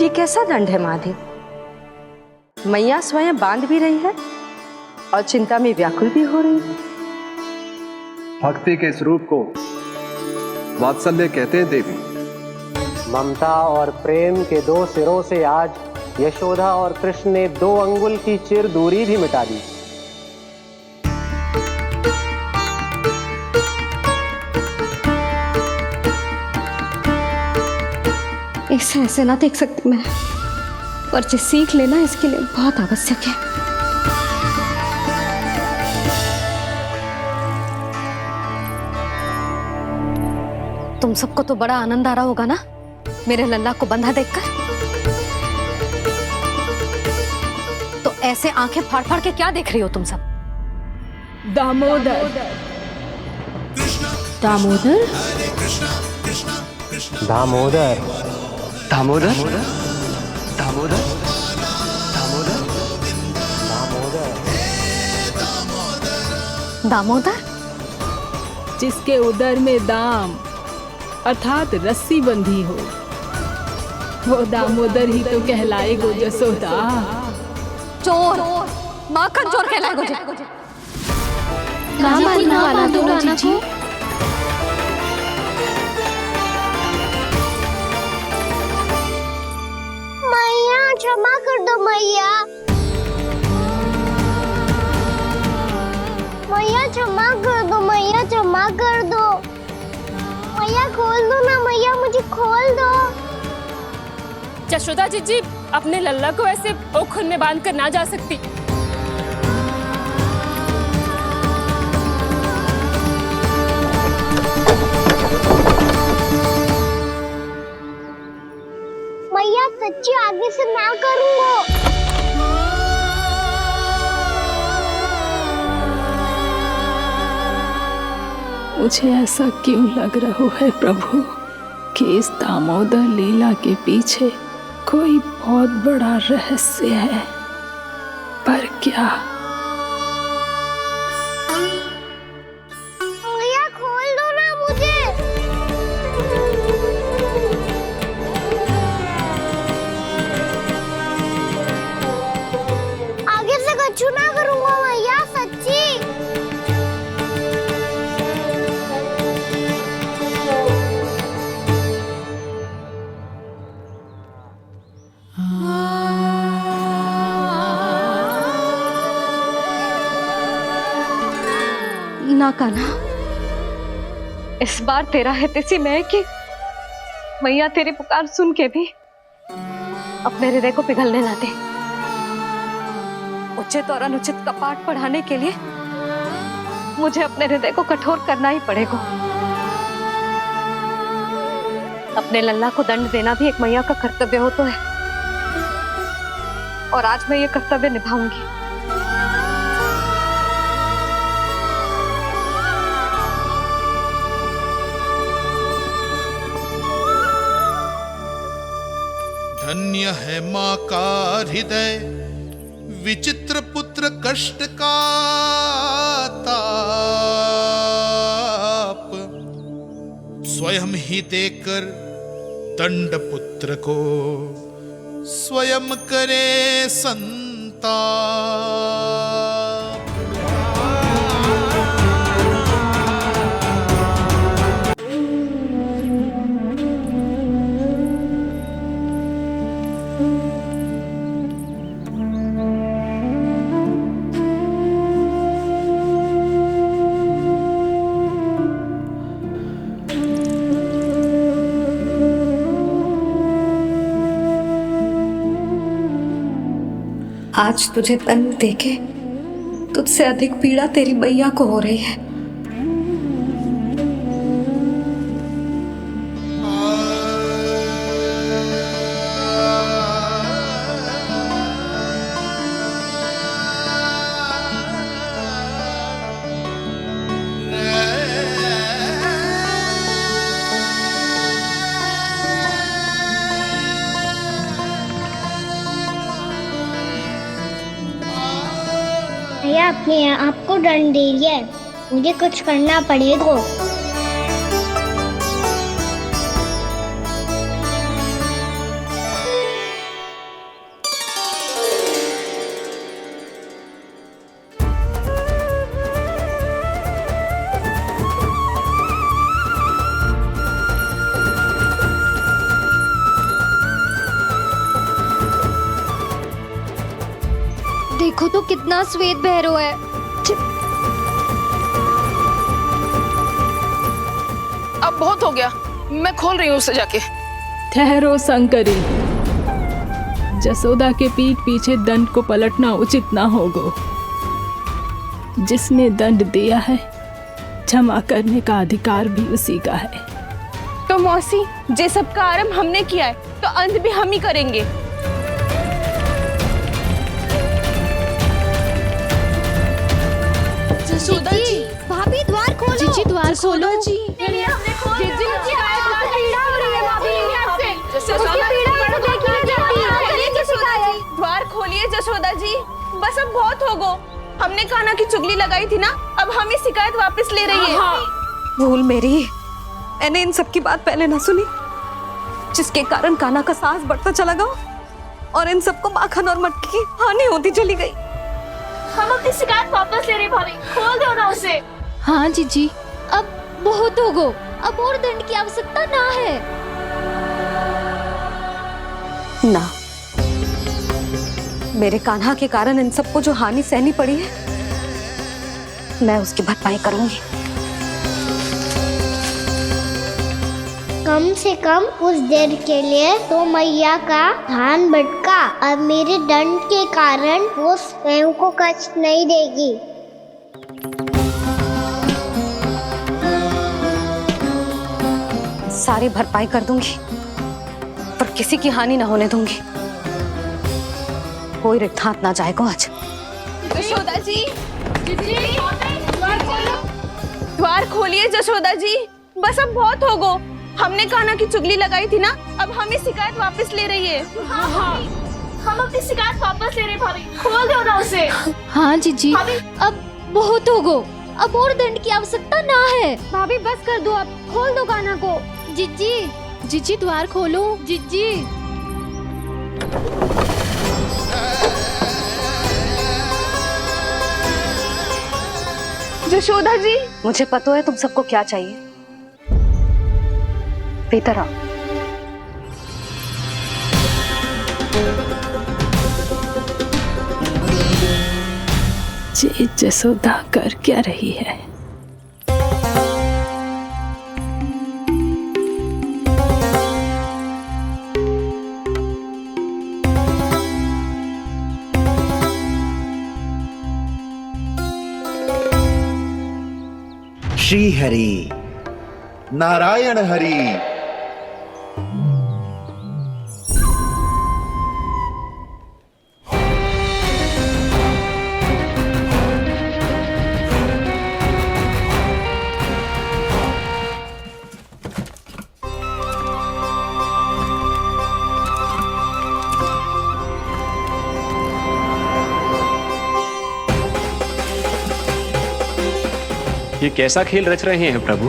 ये कैसा दंड है माधे? मैया स्वयं बांध भी रही है और चिंता में व्याकुल भी हो रही है। भक्ति के स्वरूप को वात्सल्य कहते हैं देवी। ममता और प्रेम के दो सिरों से आज यशोदा और कृष्ण ने 2 अंगुल की चिर दूरी भी मिटा दी। इसे ऐसे ना देख सकती मैं, पर जो सीख लेना इसके लिए बहुत आवश्यक है। तुम सबको तो बड़ा आनंद आ रहा होगा ना मेरे लल्ला को बंधा देखकर। तो ऐसे आंखें फाड़ फाड़ के क्या देख रही हो तुम सब? दामोदर दामोदर दामोदर दामोदर दामोदर दामोदर जिसके उदर में दाम अर्थात रस्सी बंधी हो, वो दामोदर ही तो कहलाएगो जसोदा। चोर, माखन चोर कहलाएगो जी। कहाँ बांधना वाला तो जीजी? मैया क्षमा कर दो मैया। मैया क्षमा कर दो, मैया क्षमा कर दो। मैया खोल दो ना मैया, मुझे खोल दो। यशोदा जीजी अपने लल्ला को ऐसे ओखुन में बांध कर ना जा सकती। मैया सच्ची आगे से ना करूँगा। मुझे ऐसा क्यों लग रहा है प्रभु कि इस दामोदर लीला के पीछे कोई बहुत बड़ा रहस्य है, पर क्या? मैया खोल दो ना मुझे। आगे से कछु ना करूँगा मैया, सच्ची। ना कान्हा, इस बार तेरा है तेसी मैं कि मैया तेरी पुकार सुन के भी अपने हृदय को पिघलने ना दे। उचित और अनुचित कपाट पढ़ाने के लिए मुझे अपने हृदय को कठोर करना ही पड़ेगा। अपने लल्ला को दंड देना भी एक मैया का कर्तव्य हो तो है, और आज मैं ये कर्तव्य निभाऊंगी। धन्य है माँ का हृदय, विचित्र पुत्र कष्ट का ताप, स्वयं ही देकर दंड पुत्र को स्वयं करे संताप। आज तुझे दंड देके तुझसे अधिक पीड़ा तेरी मैया को हो रही है। भैया अपने आप को दंड दे दिया है, मुझे कुछ करना पड़ेगा। तो कितना श्वेत भैरव है। अब बहुत हो गया, मैं खोल रही हूँ उसे जाके। ठहरो शंकरी, जसोदा के पीठ पीछे दंड को पलटना उचित ना होगा। जिसने दंड दिया है, क्षमा करने का अधिकार भी उसी का है। तो मौसी, जे सब का आरंभ हमने किया है तो अंत भी हम ही करेंगे। जसोदा जी, भाभी द्वार खोलो। जीजी द्वार खोलो। जी हमने खोल दिया। पीड़ा हो रही है भाभी। उसकी पीड़ा है तो देखी नहीं जाती। करेंगे जसोदा जी। द्वार खोलिए जसोदा जी, बस अब बहुत हो गो। हमने कान्हा की चुगली लगाई थी ना, अब हम ही शिकायत वापस ले रही है। भूल मेरी, मैंने इन सब की बात पहले ना सुनी, जिसके कारण कान्हा का साहस बढ़ता चला गया और इन सबको माखन और मटकी की हानि होती चली गई। हम अपनी शिकायत वापस ले रहे भाभी, खोल दो ना उसे। हाँ जीजी, अब बहुत हो गो, अब और दंड की आवश्यकता ना है। ना, मेरे कान्हा के कारण इन सबको जो हानि सहनी पड़ी है, मैं उसकी भरपाई करूंगी। कम से कम कुछ देर के लिए तो मैया का ध्यान भटका और मेरे दंड के कारण वो स्वयं को कष्ट नहीं देगी। सारी भरपाई कर दूंगी, पर किसी की हानि ना होने दूंगी। कोई रिक्त हाथ ना जाएगा आज। जसोदा जी, द्वार खोलिए जसोदा जी, बस अब बहुत हो गो। हमने कान्हा की चुगली लगाई थी ना, अब हम ही शिकायत वापस ले रही है। हम अपनी शिकायत वापस ले रहे भाभी, खोल दो ना उसे। हाँ जीजी, अब बहुत हो गो, अब और दंड की आवश्यकता ना है। भाभी बस कर दो, अब खोल दो कान्हा को। जीजी, जीजी द्वार खोलो। जीजी, जशोदा जी, मुझे पता है तुम सबको क्या चाहिए। भीतर आओ। जी जसोदा कर क्या रही है? श्री हरि, नारायण हरि। ये कैसा खेल रच रहे हैं प्रभु?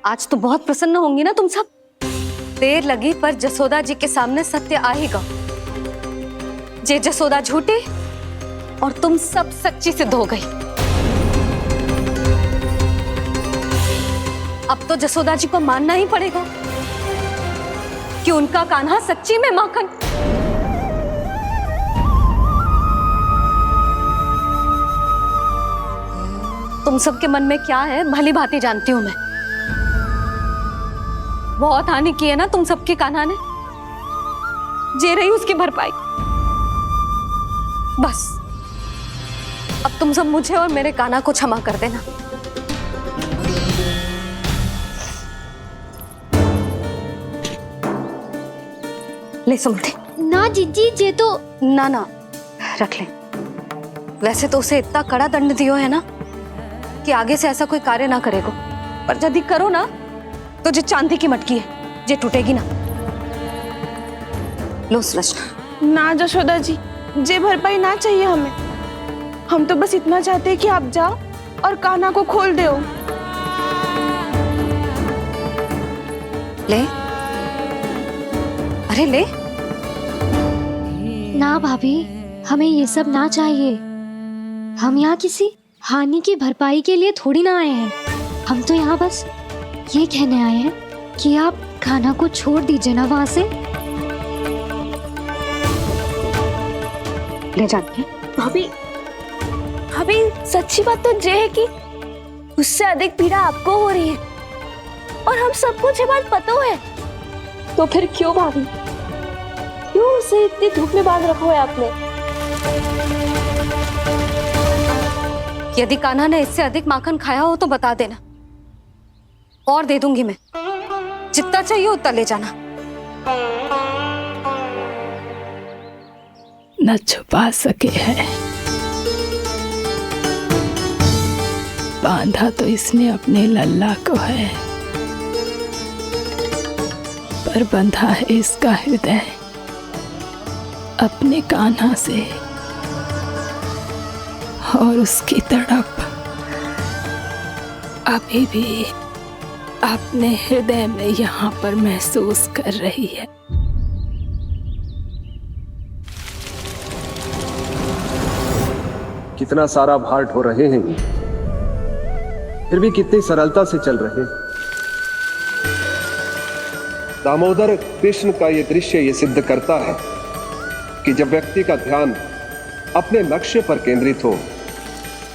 आज तो बहुत प्रसन्न होंगी ना तुम सब। देर लगी पर जसोदा जी के सामने सत्य आएगा। जे जसोदा झूठी और तुम सब सच्ची सिद्ध हो गई। अब तो जसोदा जी को मानना ही पड़ेगा कि उनका कान्हा सच्ची में माखन। तुम सबके मन में क्या है भली भांति जानती हूं मैं। बहुत हानि की है ना तुम सबके कान्हा ने, जे रही उसकी भरपाई। बस अब तुम सब मुझे और मेरे कान्हा को क्षमा कर देना। ले सुमति। ना जीजी, जे तो ना ना रख ले। वैसे तो उसे इतना कड़ा दंड दियो है ना कि आगे से ऐसा कोई कार्य ना करेगा, पर यदि करो ना तो जो चांदी की मटकी है जे टूटेगी ना। लो सुलक्षणा। ना जशोदा जी, जे भरपाई ना चाहिए हमें। हम तो बस इतना चाहते हैं कि आप जाओ और कान्हा को खोल दो। ले, अरे ले। ना भाभी, हमें ये सब ना चाहिए। हम यहाँ किसी हानि की भरपाई के लिए थोड़ी ना आए हैं। हम यहाँ बस ये कहने आए हैं कि आप खाना को छोड़ दीजिए ना वहां से। ले जाते हैं। भाभी भाभी सच्ची बात तो ये है कि उससे अधिक पीड़ा आपको हो रही है और हम सबको ये बात पता है। तो फिर क्यों भाभी, क्यों उसे इतनी धूप में बांध रखा है आपने? यदि कान्हा ने इससे अधिक माखन खाया हो तो बता देना, और दे दूंगी मैं। जितना चाहिए उतना ले जाना। न छुपा सके है, बांधा तो इसने अपने लल्ला को है, पर बंधा है इसका हृदय अपने कान्हा से, और उसकी तड़प अभी भी अपने हृदय में यहाँ पर महसूस कर रही है। कितना सारा भार ढो रहे हैं, फिर भी कितनी सरलता से चल रहे हैं। दामोदर कृष्ण का यह दृश्य ये सिद्ध करता है कि जब व्यक्ति का ध्यान अपने लक्ष्य पर केंद्रित हो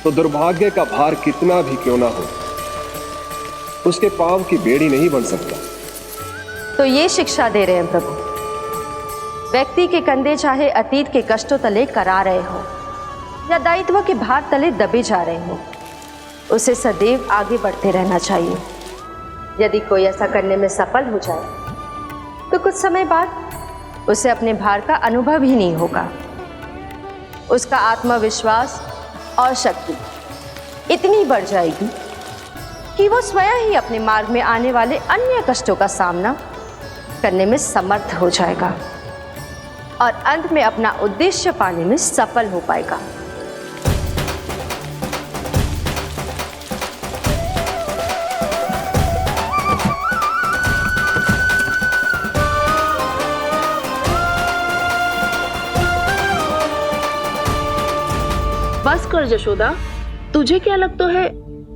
तो दुर्भाग्य का भार कितना भी क्यों ना हो, उसके पांव की बेड़ी नहीं बन सकता। तो ये शिक्षा दे रहे हैं प्रभु, व्यक्ति के कंधे चाहे अतीत के कष्टों तले करा रहे हो या दायित्व के भार तले दबे जा रहे हो, उसे सदैव आगे बढ़ते रहना चाहिए। यदि कोई ऐसा करने में सफल हो जाए तो कुछ समय बाद उसे अपने भार का अनुभव ही नहीं होगा। उसका आत्मविश्वास और शक्ति इतनी बढ़ जाएगी कि वो स्वयं ही अपने मार्ग में आने वाले अन्य कष्टों का सामना करने में समर्थ हो जाएगा और अंत में अपना उद्देश्य पाने में सफल हो पाएगा। बस कर जशोदा, तुझे क्या लगता है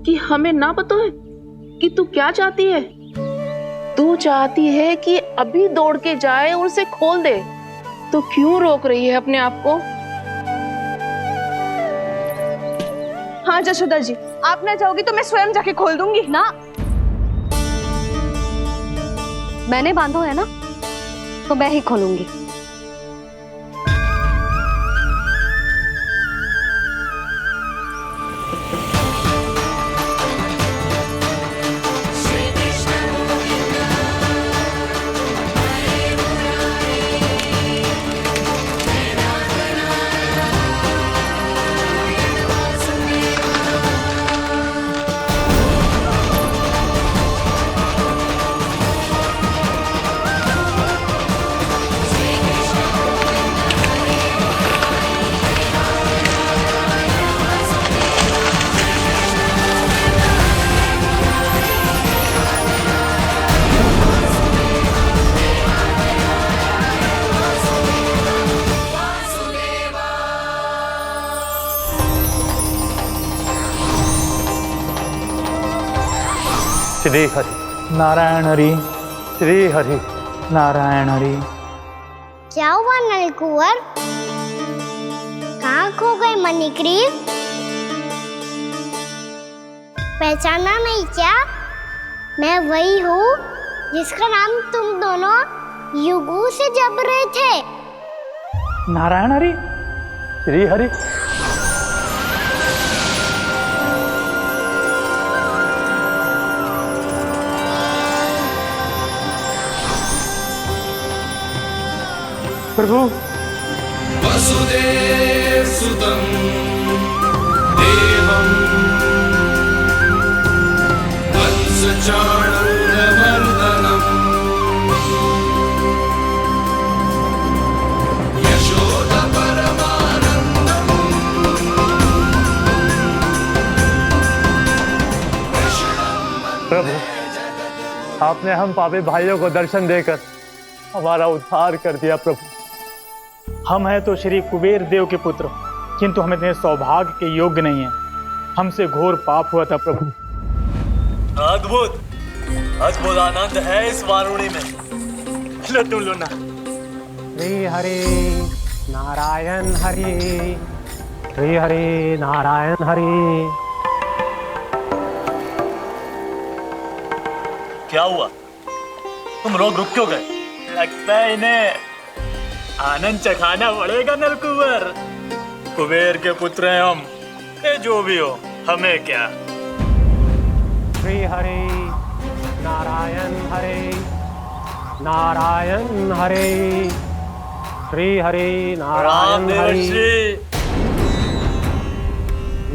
कि हमें ना पता है कि तू क्या चाहती है? तू चाहती है कि अभी दौड़ के जाए और उसे खोल दे, तो क्यों रोक रही है अपने आप को? हाँ जशोदा जी, आप ना जाओगी तो मैं स्वयं जाके खोल दूंगी। ना, मैंने बांधो है ना, तो मैं ही खोलूंगी। श्री हरि नारायण हरि, श्री हरि नारायण हरि। क्या हुआ नलकुंवर, कहाँ खो गए मणिग्रीव? पहचाना नहीं क्या? मैं वही हूँ जिसका नाम तुम दोनों युगों से जप रहे थे। नारायण हरि, श्री हरि। प्रभु, वसुदेव सुतं देवं वत्स चाणूरमर्दनम् यशोदा परमानन्दम् प्रभु, आपने हम पापी भाइयों को दर्शन देकर हमारा उद्धार कर दिया। प्रभु, हम हैं तो श्री कुबेर देव के पुत्र, किंतु हम इतने सौभाग्य के योग्य नहीं हैं। हमसे घोर पाप हुआ था प्रभु। अद्भुत अद्भुत आनंद है इस वारुणी में। लो तुम लो ना। श्री हरि नारायण हरि, श्री हरि नारायण हरि। क्या हुआ, तुम लोग रुक क्यों गए? लगता है इन्हें आनंद चखाना पड़ेगा नलकुबर। कुबेर के पुत्र हैं हम, ये जो भी हो हमें क्या। श्री हरि नारायण हरि, नारायण हरि, श्री हरि नारायण हरि।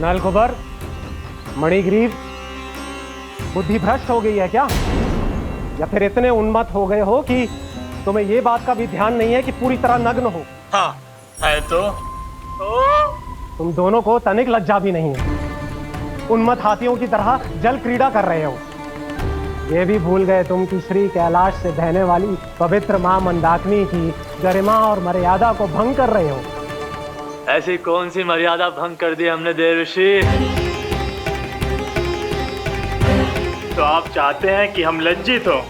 नलकुबर, मणिग्रीव, बुद्धि भ्रष्ट हो गई है क्या? या फिर इतने उन्मत्त हो गए हो कि तुम्हें ये बात का भी ध्यान नहीं है कि पूरी तरह नग्न हो? हाँ है तो। तुम दोनों को तनिक लज्जा भी नहीं है। उन्मत्त हाथियों की तरह जल क्रीड़ा कर रहे हो। ये भी भूल गए तुम कि श्री कैलाश से बहने वाली पवित्र मां मंदाकिनी की गरिमा और मर्यादा को भंग कर रहे हो। ऐसी कौन सी मर्यादा भंग कर दी हमने देवर्षि? तो आप चाहते हैं कि हम लज्जित हो,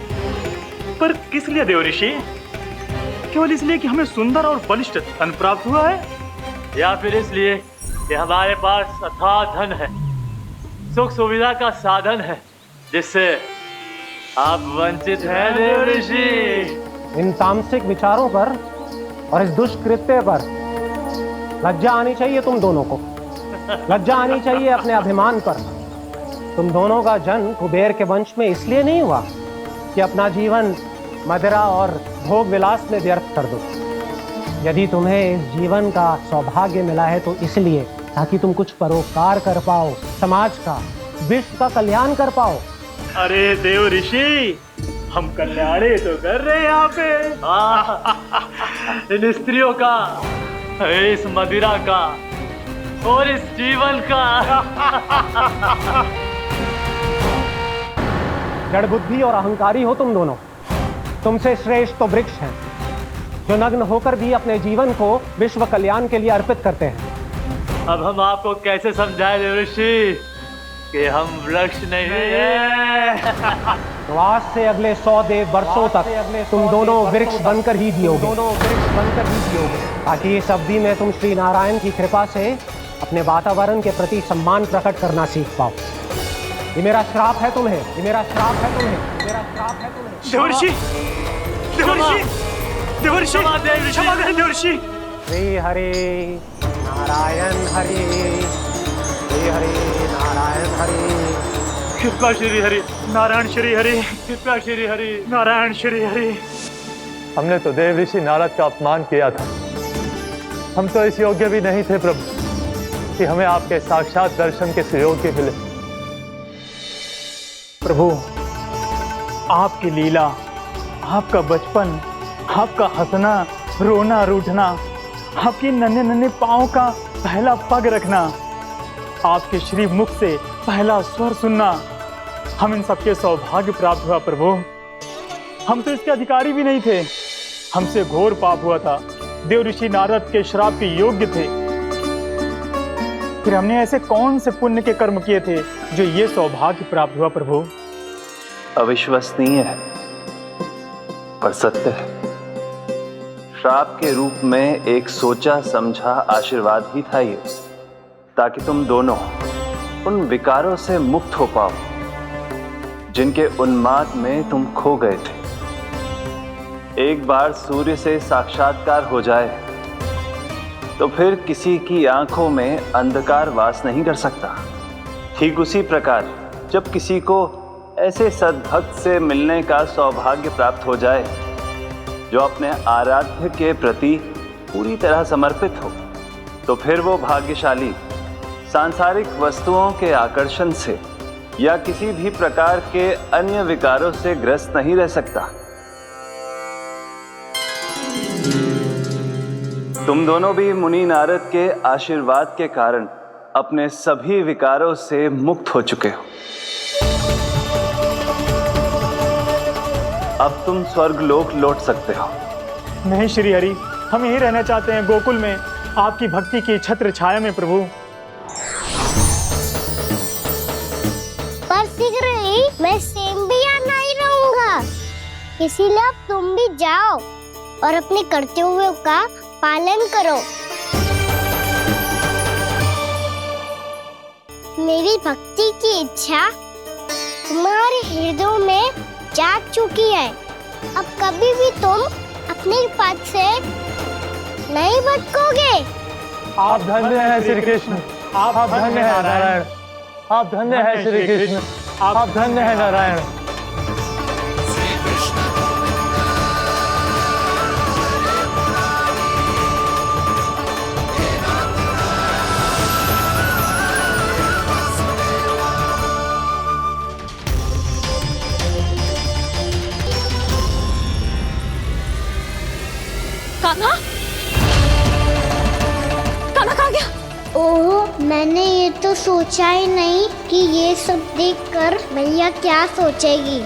पर किस लिए देवर्षि? केवल इसलिए कि हमें सुंदर और बलिष्ठ धन प्राप्त हुआ है, या फिर इसलिए कि हमारे पास अथाह धन है, सुख सुविधा का साधन है, जिससे आप वंचित हैं देवर्षि? इन तामसिक विचारों पर और इस दुष्कृत्य पर लज्जा आनी चाहिए तुम दोनों को। लज्जा आनी चाहिए अपने अभिमान पर। तुम दोनों का जन्म कुबेर के वंश में इसलिए नहीं हुआ कि अपना जीवन मदिरा और भोग विलास में व्यर्थ कर दो। यदि तुम्हें इस जीवन का सौभाग्य मिला है तो इसलिए ताकि तुम कुछ परोपकार कर पाओ, समाज का, विश्व का कल्याण कर पाओ। अरे देव ऋषि, हम कल्याणी तो कर रहे हैं यहाँ पे। इन स्त्रियों का, इस मदिरा का और इस जीवन का। जड़ बुद्धि और अहंकारी हो तुम दोनों। तुमसे श्रेष्ठ तो वृक्ष हैं, जो नग्न होकर भी अपने जीवन को विश्व कल्याण के लिए अर्पित करते हैं। अब हम आपको कैसे समझाएं देवर्षि कि हम वृक्ष नहीं हैं? तो आज से अगले 100 देव वर्षों तक तुम दोनों वृक्ष बनकर ही जियोगे। ताकि इस अवधि में तुम श्री नारायण की कृपा से अपने वातावरण के प्रति सम्मान प्रकट करना सीख पाओ। ये मेरा श्राप है तुम्हें, ये मेरा श्राप है तुम्हें, मेरा श्राप है तुम्हें। देवर्षि, देवर्षि, देवर्षि, क्षमा करें देवर्षि। श्री हरि नारायण हरि, श्री हरि नारायण हरि। कृपा श्री हरि नारायण श्री हरि, कृपा श्री हरि नारायण श्री हरि। हमने तो देव ऋषि नारद का अपमान किया था। हम तो इस योग्य भी नहीं थे प्रभु कि हमें आपके साक्षात दर्शन के सुयोग्य मिले। प्रभु, आपकी लीला, आपका बचपन, आपका हंसना, रोना, रूठना, आपकी नन्हे नन्हे पाँव का पहला पग रखना, आपके श्री मुख से पहला स्वर सुनना, हम इन सबके सौभाग्य प्राप्त हुआ प्रभु। हम तो इसके अधिकारी भी नहीं थे। हमसे घोर पाप हुआ था, देव ऋषि नारद के श्राप के योग्य थे। फिर हमने ऐसे कौन से पुण्य के कर्म किए थे जो ये सौभाग्य प्राप्त हुआ प्रभु? अविश्वसनीय है पर सत्य है। श्राप के रूप में एक सोचा समझा आशीर्वाद ही था ये, ताकि तुम दोनों उन विकारों से मुक्त हो पाओ जिनके उन्माद में तुम खो गए थे। एक बार सूर्य से साक्षात्कार हो जाए तो फिर किसी की आंखों में अंधकार वास नहीं कर सकता। ठीक उसी प्रकार जब किसी को ऐसे सद्भक्त से मिलने का सौभाग्य प्राप्त हो जाए जो अपने आराध्य के प्रति पूरी तरह समर्पित हो, तो फिर वो भाग्यशाली सांसारिक वस्तुओं के आकर्षण से या किसी भी प्रकार के अन्य विकारों से ग्रस्त नहीं रह सकता। तुम दोनों भी मुनि नारद के आशीर्वाद के कारण अपने सभी विकारों से मुक्त हो चुके हो। अब तुम स्वर्गलोक लौट सकते हो। नहीं श्री हरि, हम यहीं रहना चाहते हैं, गोकुल में, आपकी भक्ति की छत्र छाया में प्रभु। पर शीघ्र ही इसीलिए अब तुम भी जाओ और अपने कर्तव्यों का पालन करो। मेरी भक्ति की इच्छा तुम्हारे हृदयों में जाग चुकी है। अब कभी भी तुम अपने पथ से नहीं भटकोगे। आप धन्य हैं श्री कृष्ण, आप धन्य हैं नारायण, आप धन्य हैं श्री कृष्ण, आप धन्य हैं नारायण। कान्हा, कान्हा कहाँ गया? ओह, मैंने ये तो सोचा ही नहीं कि ये सब देखकर मैया क्या सोचेगी।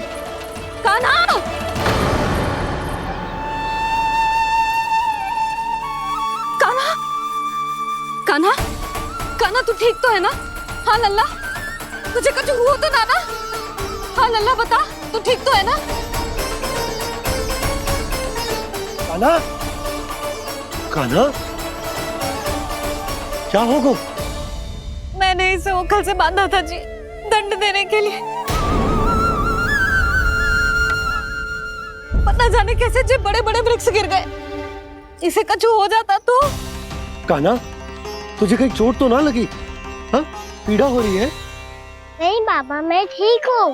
कान्हा! कान्हा! कान्हा! कान्हा तू ठीक तो है ना? हाँ लल्ला, तुझे कुछ हुआ तो ना? हाँ लल्ला बता, तू ठीक तो है ना? कान्हा, कान्हा, क्या होगा? मैंने इसे ओखल से बांधा था जी, दंड देने के लिए। पता जाने कैसे जे बड़े बड़े वृक्ष गिर गए। इसे कुछ हो जाता तो? कान्हा, तुझे कहीं चोट तो ना लगी? हाँ, पीड़ा हो रही है? नहीं बाबा, मैं ठीक हूँ।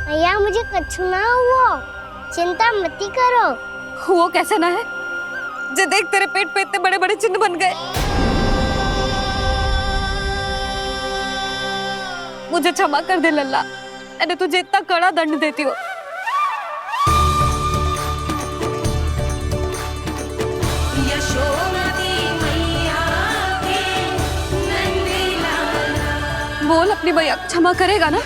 भैया मुझे कुछ ना हुआ, चिंता मत करो। वो कैसे ना है? जे देख तेरे पेट पे इतने बड़े बड़े चिन्ह बन गए। मुझे क्षमा कर दे लल्ला, मैंने तुझे इतना कड़ा दंड देती हो। बोल अपनी भैया क्षमा करेगा ना?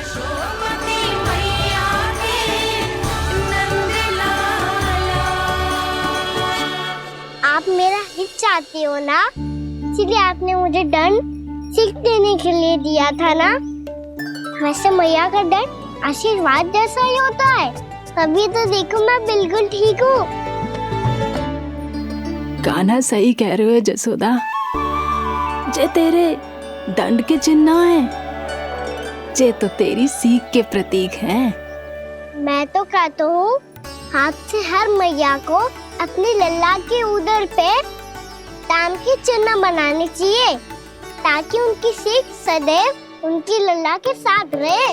आप मेरा हित चाहते हो ना, इसलिए आपने मुझे दंड सीख देने के लिए दिया था ना। वैसे मैया का दंड आशीर्वाद जैसा ही होता है। तभी तो देखो मैं बिल्कुल ठीक हूँ। कान्हा सही कह रहे हो जसोदा, जे तेरे दंड के चिन्ह है, जे तो तेरी सीख के प्रतीक हैं। मैं तो कहता हूँ हाथ से हर मैया को अपनी लल्ला के उदर पे ताम के चिन्ह बनाने चाहिए, ताकि उनकी सीख सदैव उनकी लल्ला के साथ रहे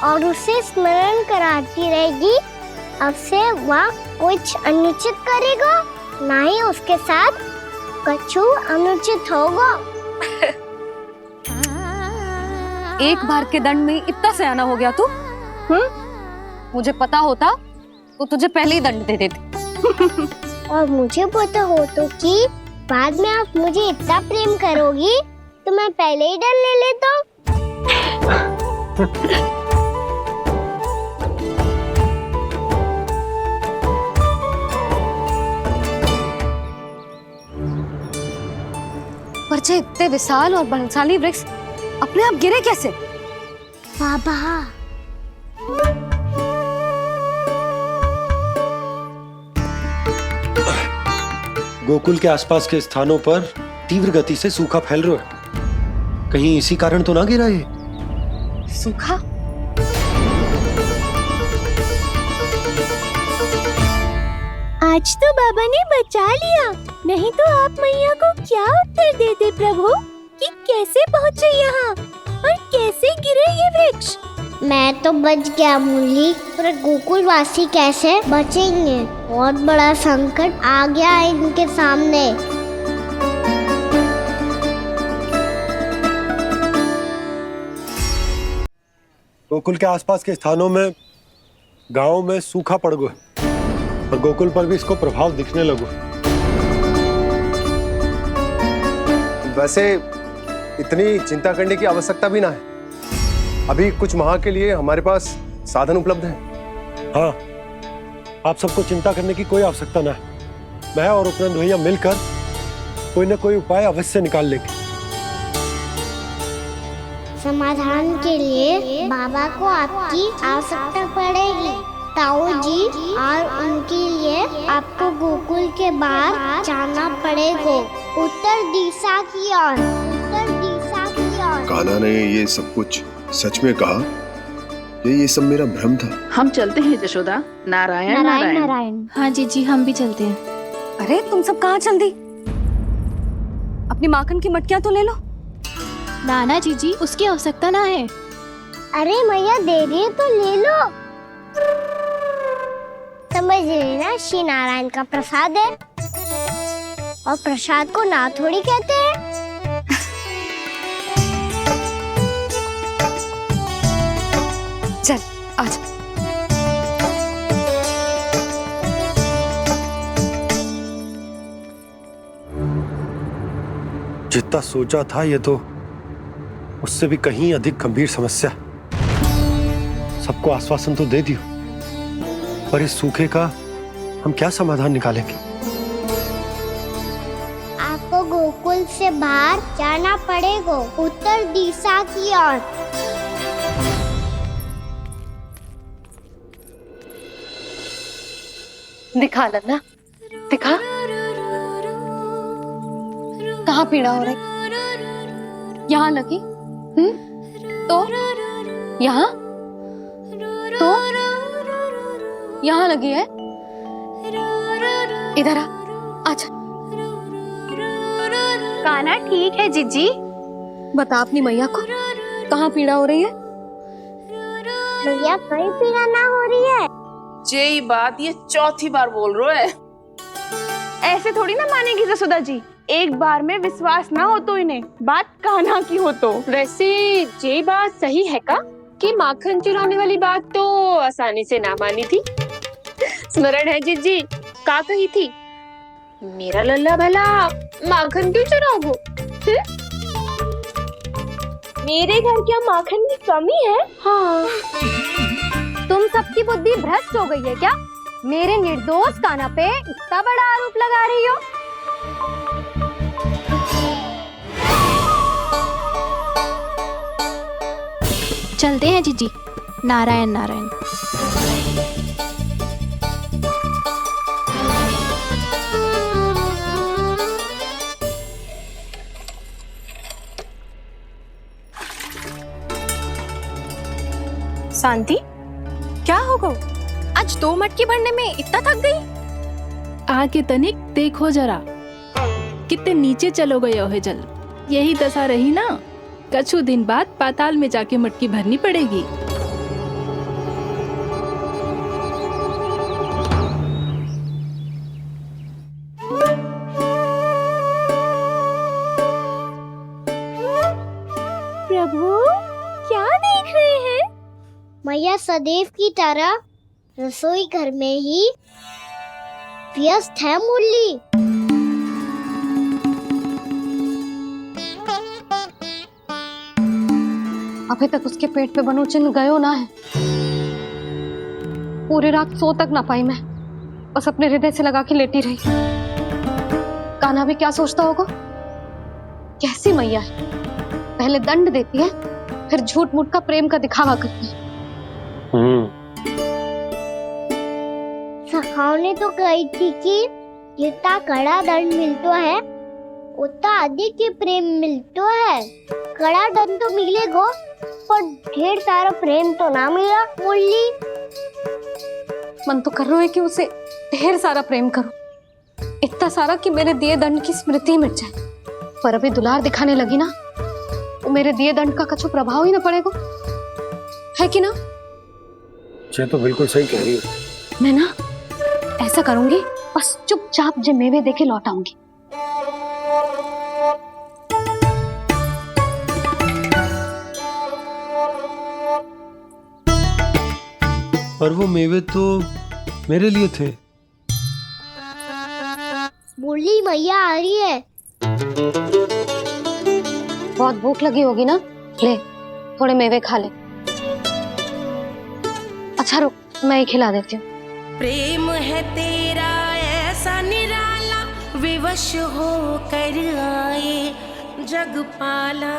और उसे स्मरण कराती रहेगी। अब से वह कुछ अनुचित करेगा, ना ही उसके साथ कछु अनुचित होगा। एक बार के दंड में इतना सयाना हो गया तू? मुझे पता होता तो तुझे पहले ही दंड दे देती। और मुझे पता हो तो कि बाद में आप मुझे इतना प्रेम करोगी तो मैं पहले ही दंड ले लेता। पर जे इतने विशाल और बलशाली वृक्ष अपने आप गिरे कैसे? बाबा, गोकुल के आसपास के स्थानों पर तीव्र गति से सूखा फैल रहा है। कहीं इसी कारण तो ना गिरा ये? सूखा? आज तो बाबा ने बचा लिया, नहीं तो आप मैया को क्या उत्तर देते प्रभु कि कैसे पहुँचे यहाँ और कैसे गिरे ये वृक्ष। मैं तो बच गया मुरली, पर गोकुल वासी कैसे बचेंगे? बहुत बड़ा संकट आ गया है इनके सामने। गोकुल के आसपास के स्थानों में, गांवों में सूखा पड़ गया और गोकुल पर भी इसको प्रभाव दिखने लगा। वैसे इतनी चिंता करने की आवश्यकता भी ना है। अभी कुछ माह के लिए हमारे पास साधन उपलब्ध हैं। हाँ, आप सबको चिंता करने की कोई आवश्यकता ना है। मैं और उपनंद भैया मिलकर कोई न कोई उपाय अवश्य निकाल लेंगे। समाधान के लिए बाबा को आपकी आवश्यकता पड़ेगी। ताऊ जी और उनके लिए आपको गोकुल के बाहर जाना पड़ेगा, उत्तर दिशा की ओर, उत्तर दिशा की ओर। कान्हा ने ये सब कुछ सच में कहा? ये सब मेरा भ्रम था? हम चलते हैं जशोदा। नारायण नारायण नारायण। हाँ जी हम भी चलते हैं। अरे तुम सब कहाँ चल दी? अपनी माखन की मटकियां तो ले लो। नाना जी उसकी आवश्यकता ना है। अरे मैया दे रही है तो ले लो। समझ रही ना, श्री नारायण का प्रसाद है और प्रसाद को ना थोड़ी कहते हैं। चल आज जितना सोचा था ये तो उससे भी कहीं अधिक गंभीर समस्या। सबको आश्वासन तो दे दियो, पर इस सूखे का हम क्या समाधान निकालेंगे? आपको गोकुल से बाहर जाना पड़ेगा, उत्तर दिशा की ओर। दिखा लल्ला, दिखा कहाँ पीड़ा हो रही? यहाँ लगी? तो यहाँ तो यहाँ लगी है? इधर आ, आजा। कान्हा ठीक है जीजी। बता अपनी मैया को कहाँ पीड़ा हो रही है? मैया कहीं पीड़ा ना हो रही है। यही बात ये चौथी बार बोल रहे है। ऐसे थोड़ी ना मानेगी जसोदा जी, एक बार में विश्वास ना हो तो इन्हें, बात कान्हा की हो तो। वैसे ये बात सही है का कि माखन चुराने वाली बात तो आसानी से ना मानी थी। स्मरण है जीजी का कही थी, मेरा लल्ला भला माखन क्यों चुराओगे? मेरे घर क्या माखन की कमी है? हाँ। तुम सबकी बुद्धि भ्रष्ट हो गई है क्या? मेरे निर्दोष कान्हा पे इतना बड़ा आरोप लगा रही हो? चलते हैं जीजी। नारायण नारायण। शांति, क्या हो गया? आज 2 मटकी भरने में इतना थक गई? आके तनिक देखो जरा, कितने नीचे चलो गए हो जल। यही दशा रही ना, कछु दिन बाद पाताल में जाके मटकी भरनी पड़ेगी। प्रभु क्या देख रहे हैं? मैया सदैव की तरह रसोई घर में ही व्यस्त है मुरली। अभी तक उसके पेट पे बनो चिन्ह गयो ना है। पूरी रात सो तक ना पाई मैं, बस अपने हृदय से लगा के लेटी रही। कान्हा भी क्या सोचता होगा? कैसी मैया है, पहले दंड देती है फिर झूठ मूठ का प्रेम का दिखावा करती है। सखाओ ने तो कही थी कि जितना कड़ा दंड मिलता है उतना अधिक ही प्रेम मिलता है। कड़ा दंड तो मिलेगा पर ढेर सारा प्रेम तो ना मिला मुरली। मन तो कर रहा है कि उसे ढेर सारा प्रेम करूं, इतना सारा कि मेरे दिए दंड की स्मृति मिट जाए। पर अभी दुलार दिखाने लगी ना, तो मेरे दिए दंड का कछु प्रभाव ही ना पड़ेगा, है कि ना? ये तो बिल्कुल सही कह रही हो। मैं ना ऐसा करूंगी, बस चुपचाप जे मेवे देके लौट आऊंगी। पर वो मेवे तो मेरे लिए थे। मुरली मैया आ रही है। बहुत भूख लगी होगी ना, ले थोड़े मेवे खा ले। अच्छा रुक, मैं ही खिला देती हूँ। प्रेम है तेरा ऐसा निराला, विवश हो कर आए जग पाला।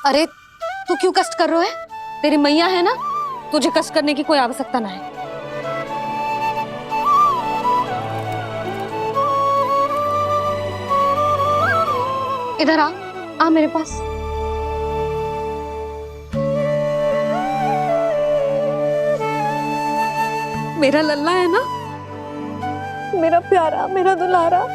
अरे तू क्यों कष्ट कर रहा है? तेरी मैया है ना, तुझे कष्ट करने की कोई आवश्यकता ना है। इधर आ मेरे पास। मेरा लल्ला है ना, मेरा प्यारा, मेरा दुलारा।